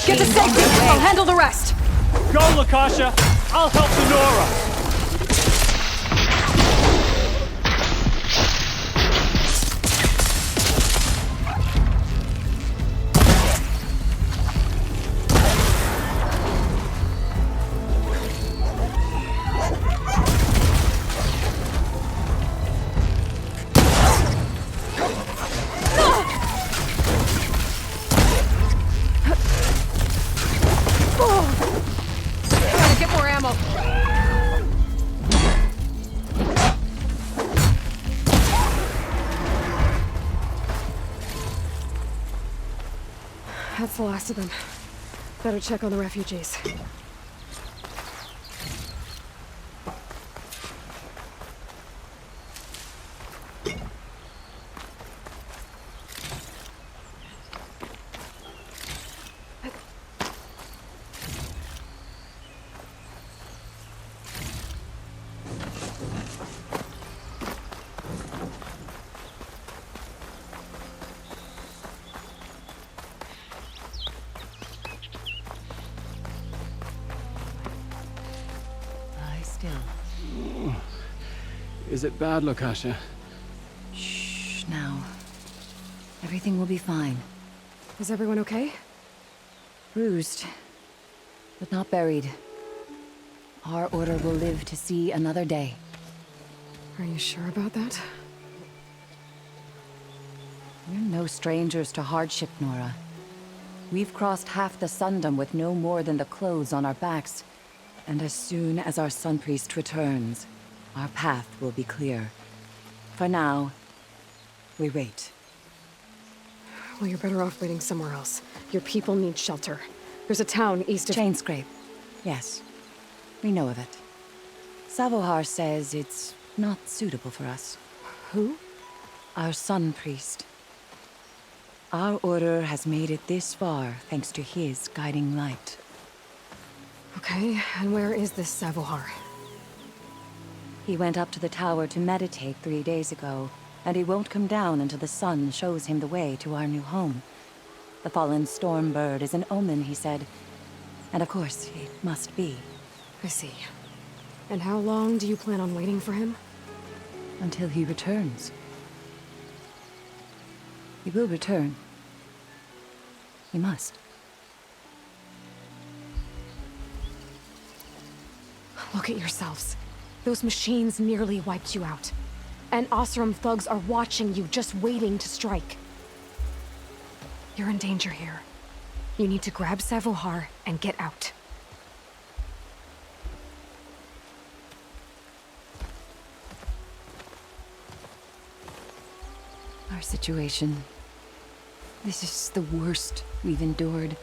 Get to safety! I'll handle the rest! Go, Lakasha! I'll help the Nora! Get more ammo! That's the last of them. Better check on the refugees. Is it bad, Lakasha? Shh, now. Everything will be fine. Is everyone okay? Bruised, but not buried. Our order will live to see another day. Are you sure about that? We're no strangers to hardship, Nora. We've crossed half the Sundom with no more than the clothes on our backs. And as soon as our Sun Priest returns, our path will be clear. For now, we wait. Well, you're better off waiting somewhere else. Your people need shelter. There's a town east of... Chainscrape. Yes. We know of it. Savohar says it's not suitable for us. Who? Our Sun Priest. Our order has made it this far thanks to his guiding light. Okay, and where is this Savohar? He went up to the tower to meditate 3 days ago, and he won't come down until the sun shows him the way to our new home. The fallen storm bird is an omen, he said. And of course, it must be. I see. And how long do you plan on waiting for him? Until he returns. He will return. He must. Look at yourselves. Those machines nearly wiped you out. And Oseram thugs are watching you, just waiting to strike. You're in danger here. You need to grab Savohar and get out. Our situation. This is the worst we've endured.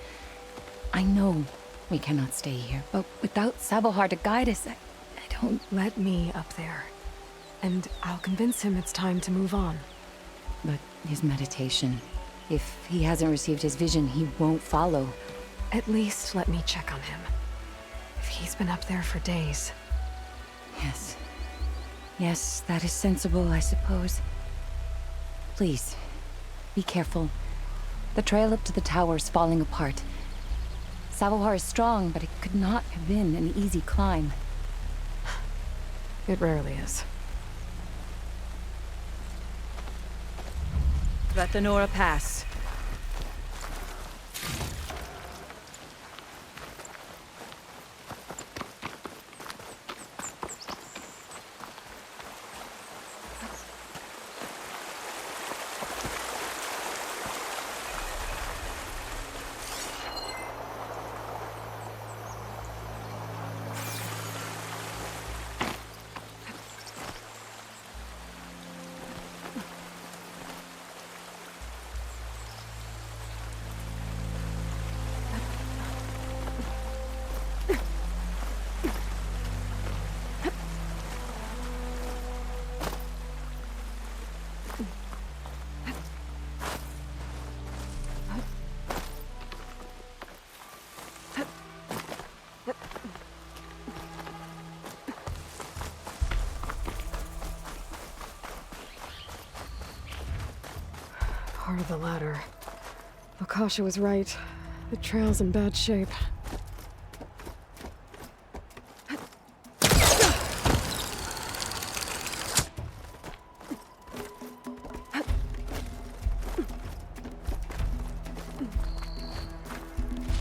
I know we cannot stay here, but without Savohar to guide us, I don't... Let me up there. And I'll convince him it's time to move on. But his meditation... If he hasn't received his vision, he won't follow. At least let me check on him. If he's been up there for days. Yes. Yes, that is sensible, I suppose. Please, be careful. The trail up to the tower is falling apart. Savohar is strong, but it could not have been an easy climb. It rarely is. Let the Nora pass. Part of the ladder. Akasha was right. The trail's in bad shape.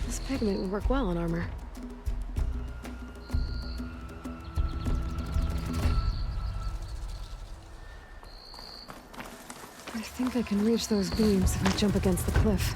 This pigment would work well on armor. I think I can reach those beams if I jump against the cliff.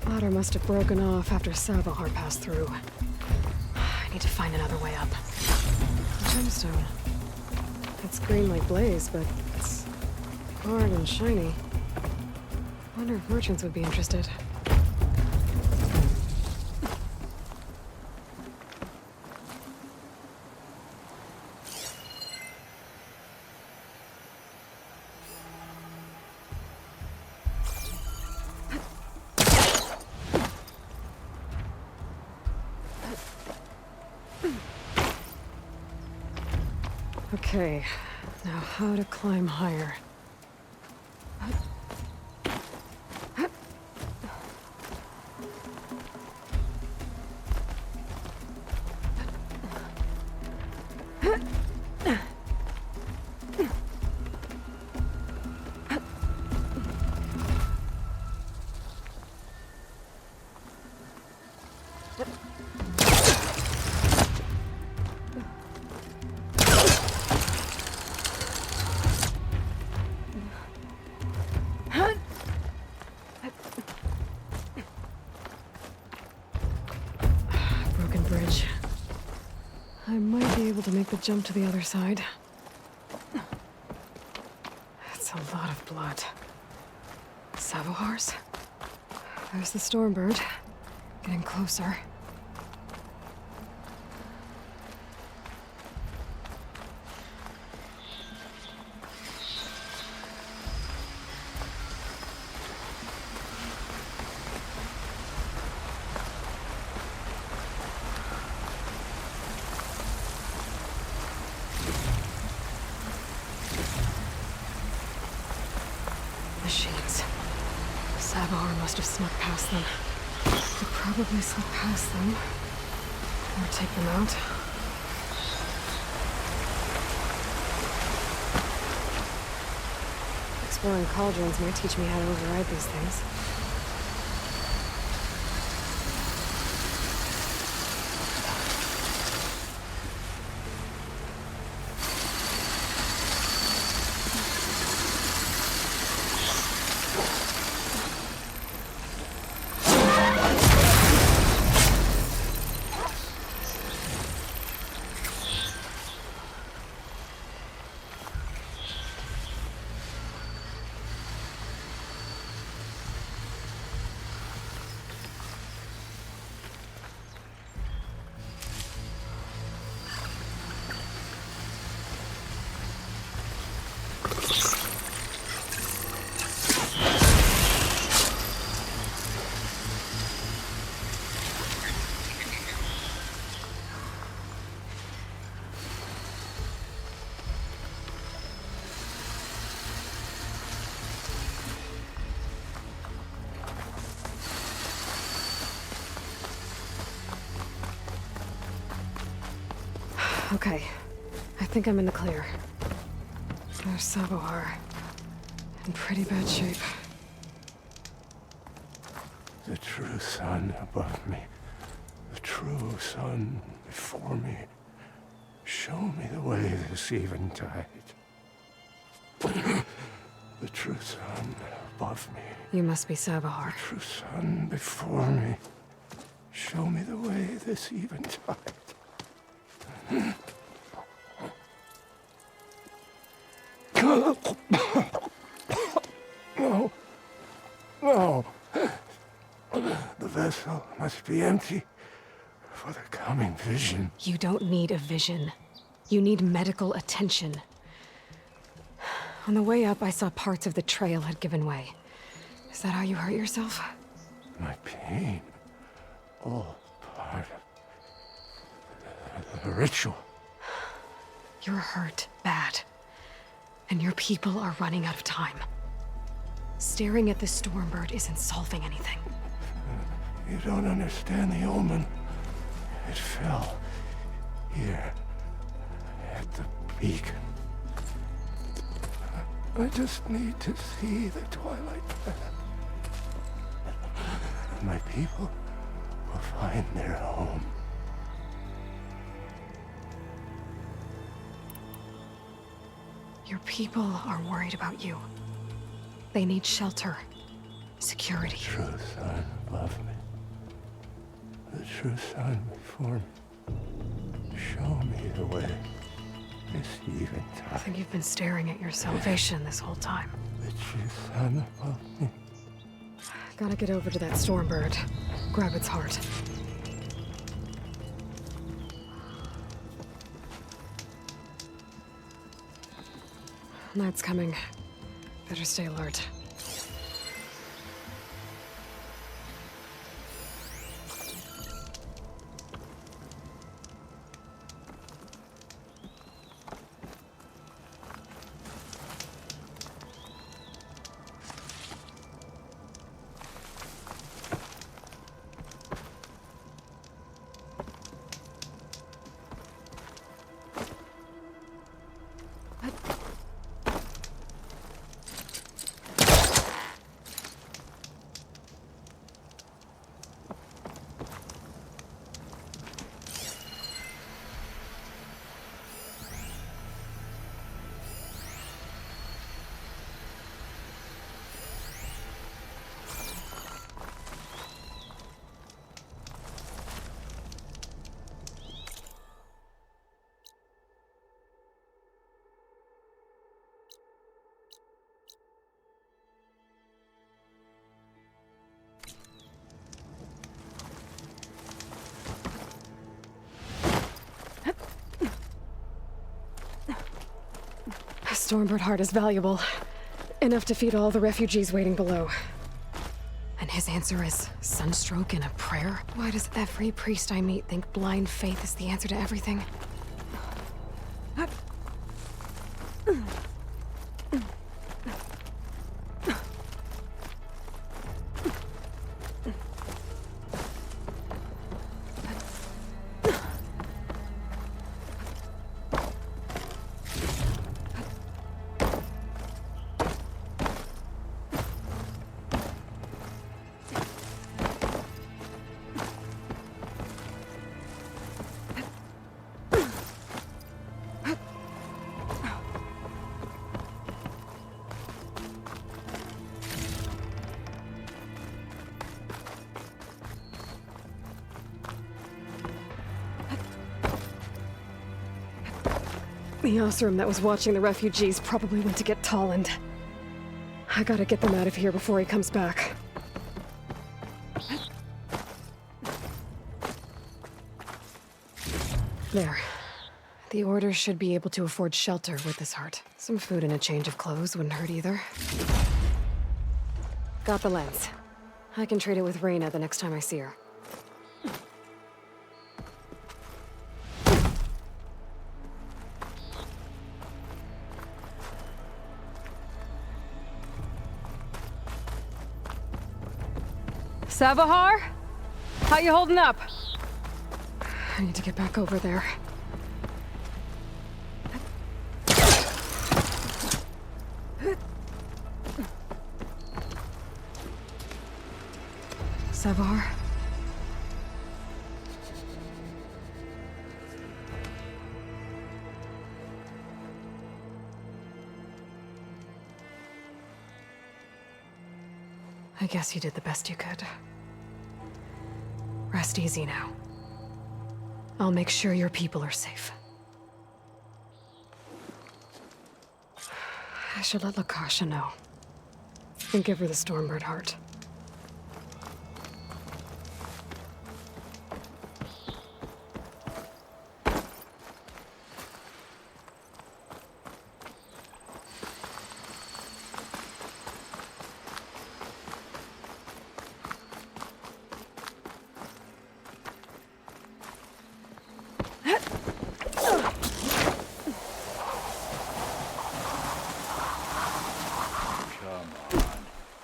Ladder must have broken off after Savohar passed through. I need to find another way up. Gemstone. It's green like blaze, but it's hard and shiny. Wonder if merchants would be interested. Okay, now how to climb higher. Broken bridge. I might be able to make the jump to the other side. That's a lot of blood. Savohars? There's the Stormbird. Getting closer. Machines. Savohar must have snuck past them. Could probably slip past them. Or take them out. Exploring cauldrons might teach me how to override these things. Okay, I think I'm in the clear. There's Savohar. In pretty bad shape. The true sun above me. The true sun before me. Show me the way this eventide. The true sun above me. You must be Savohar. The true sun before me. Show me the way this eventide. No. No. The vessel must be empty for the coming vision. You don't need a vision. You need medical attention. On the way up, I saw parts of the trail had given way. Is that how you hurt yourself? My pain. All part of the ritual. You're hurt bad. And your people are running out of time. Staring at the Stormbird isn't solving anything. You don't understand the omen. It fell here at the beacon. I just need to see the Twilight path. My people will find their home. Your people are worried about you. They need shelter, security. The true sun above me. The true sun before me. Show me the way. This eventide. I think you've been staring at your salvation this whole time. The true sun above me. Gotta get over to that Stormbird. Grab its heart. Night's coming. Better stay alert. Stormbird heart is valuable. Enough to feed all the refugees waiting below. And his answer is sunstroke and a prayer? Why does every priest I meet think blind faith is the answer to everything? The Osram that was watching the refugees probably went to get Tolland. I gotta get them out of here before he comes back. There. The Order should be able to afford shelter with this heart. Some food and a change of clothes wouldn't hurt either. Got the lens. I can trade it with Reyna the next time I see her. Savahar? How you holding up? I need to get back over there. Savahar? I guess you did the best you could. Rest easy now. I'll make sure your people are safe. I should let Lakasha know. And give her the Stormbird heart.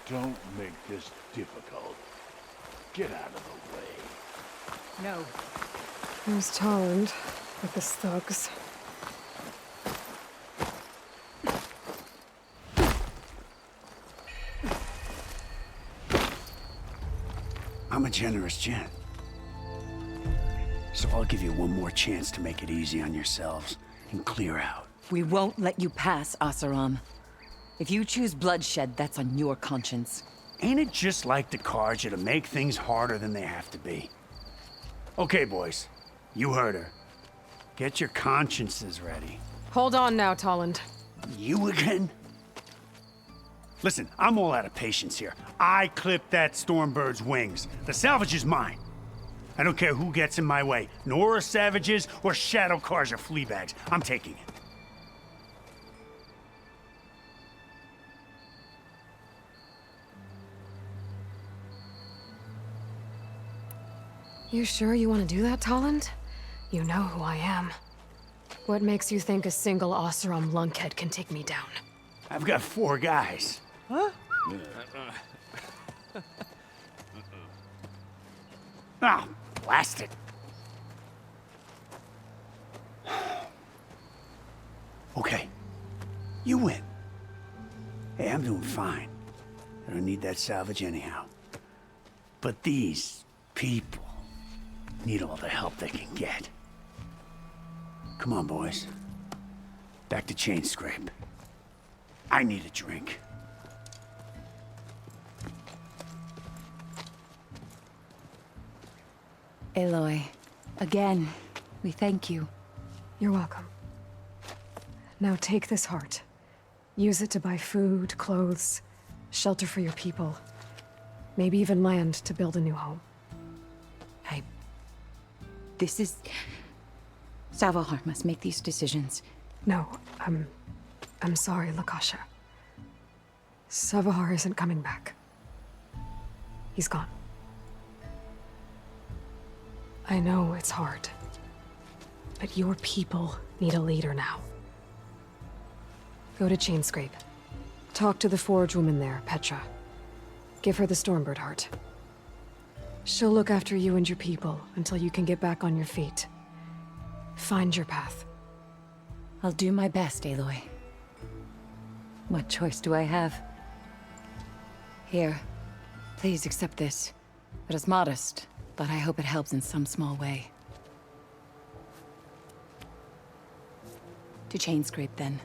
Don't make this difficult. Get out of the way. No. There's Tolland with the thugs. I'm a generous gent. So I'll give you one more chance to make it easy on yourselves and clear out. We won't let you pass, Asaram. If you choose bloodshed, that's on your conscience. Ain't it just like the Carja to make things harder than they have to be? Okay, boys. You heard her. Get your consciences ready. Hold on now, Tolland. You again? Listen, I'm all out of patience here. I clipped that Stormbird's wings. The salvage is mine. I don't care who gets in my way. Nora savages or Shadow Carja fleabags. I'm taking it. You sure you want to do that, Tolland? You know who I am. What makes you think a single Oseram lunkhead can take me down? I've got 4 guys. Huh? Oh, blast it. Okay. You win. Hey, I'm doing fine. I don't need that salvage anyhow. But these people need all the help they can get. Come on, boys. Back to Chain Scrape. I need a drink. Aloy, again, we thank you. You're welcome. Now take this heart. Use it to buy food, clothes, shelter for your people. Maybe even land to build a new home. This is... Savahar must make these decisions. No, I'm sorry, Lakasha. Savahar isn't coming back. He's gone. I know it's hard, but your people need a leader now. Go to Chainscrape. Talk to the forge woman there, Petra. Give her the Stormbird heart. She'll look after you and your people until you can get back on your feet. Find your path. I'll do my best, Aloy. What choice do I have? Here, please accept this. It is modest, but I hope it helps in some small way. To Chainscrape, then.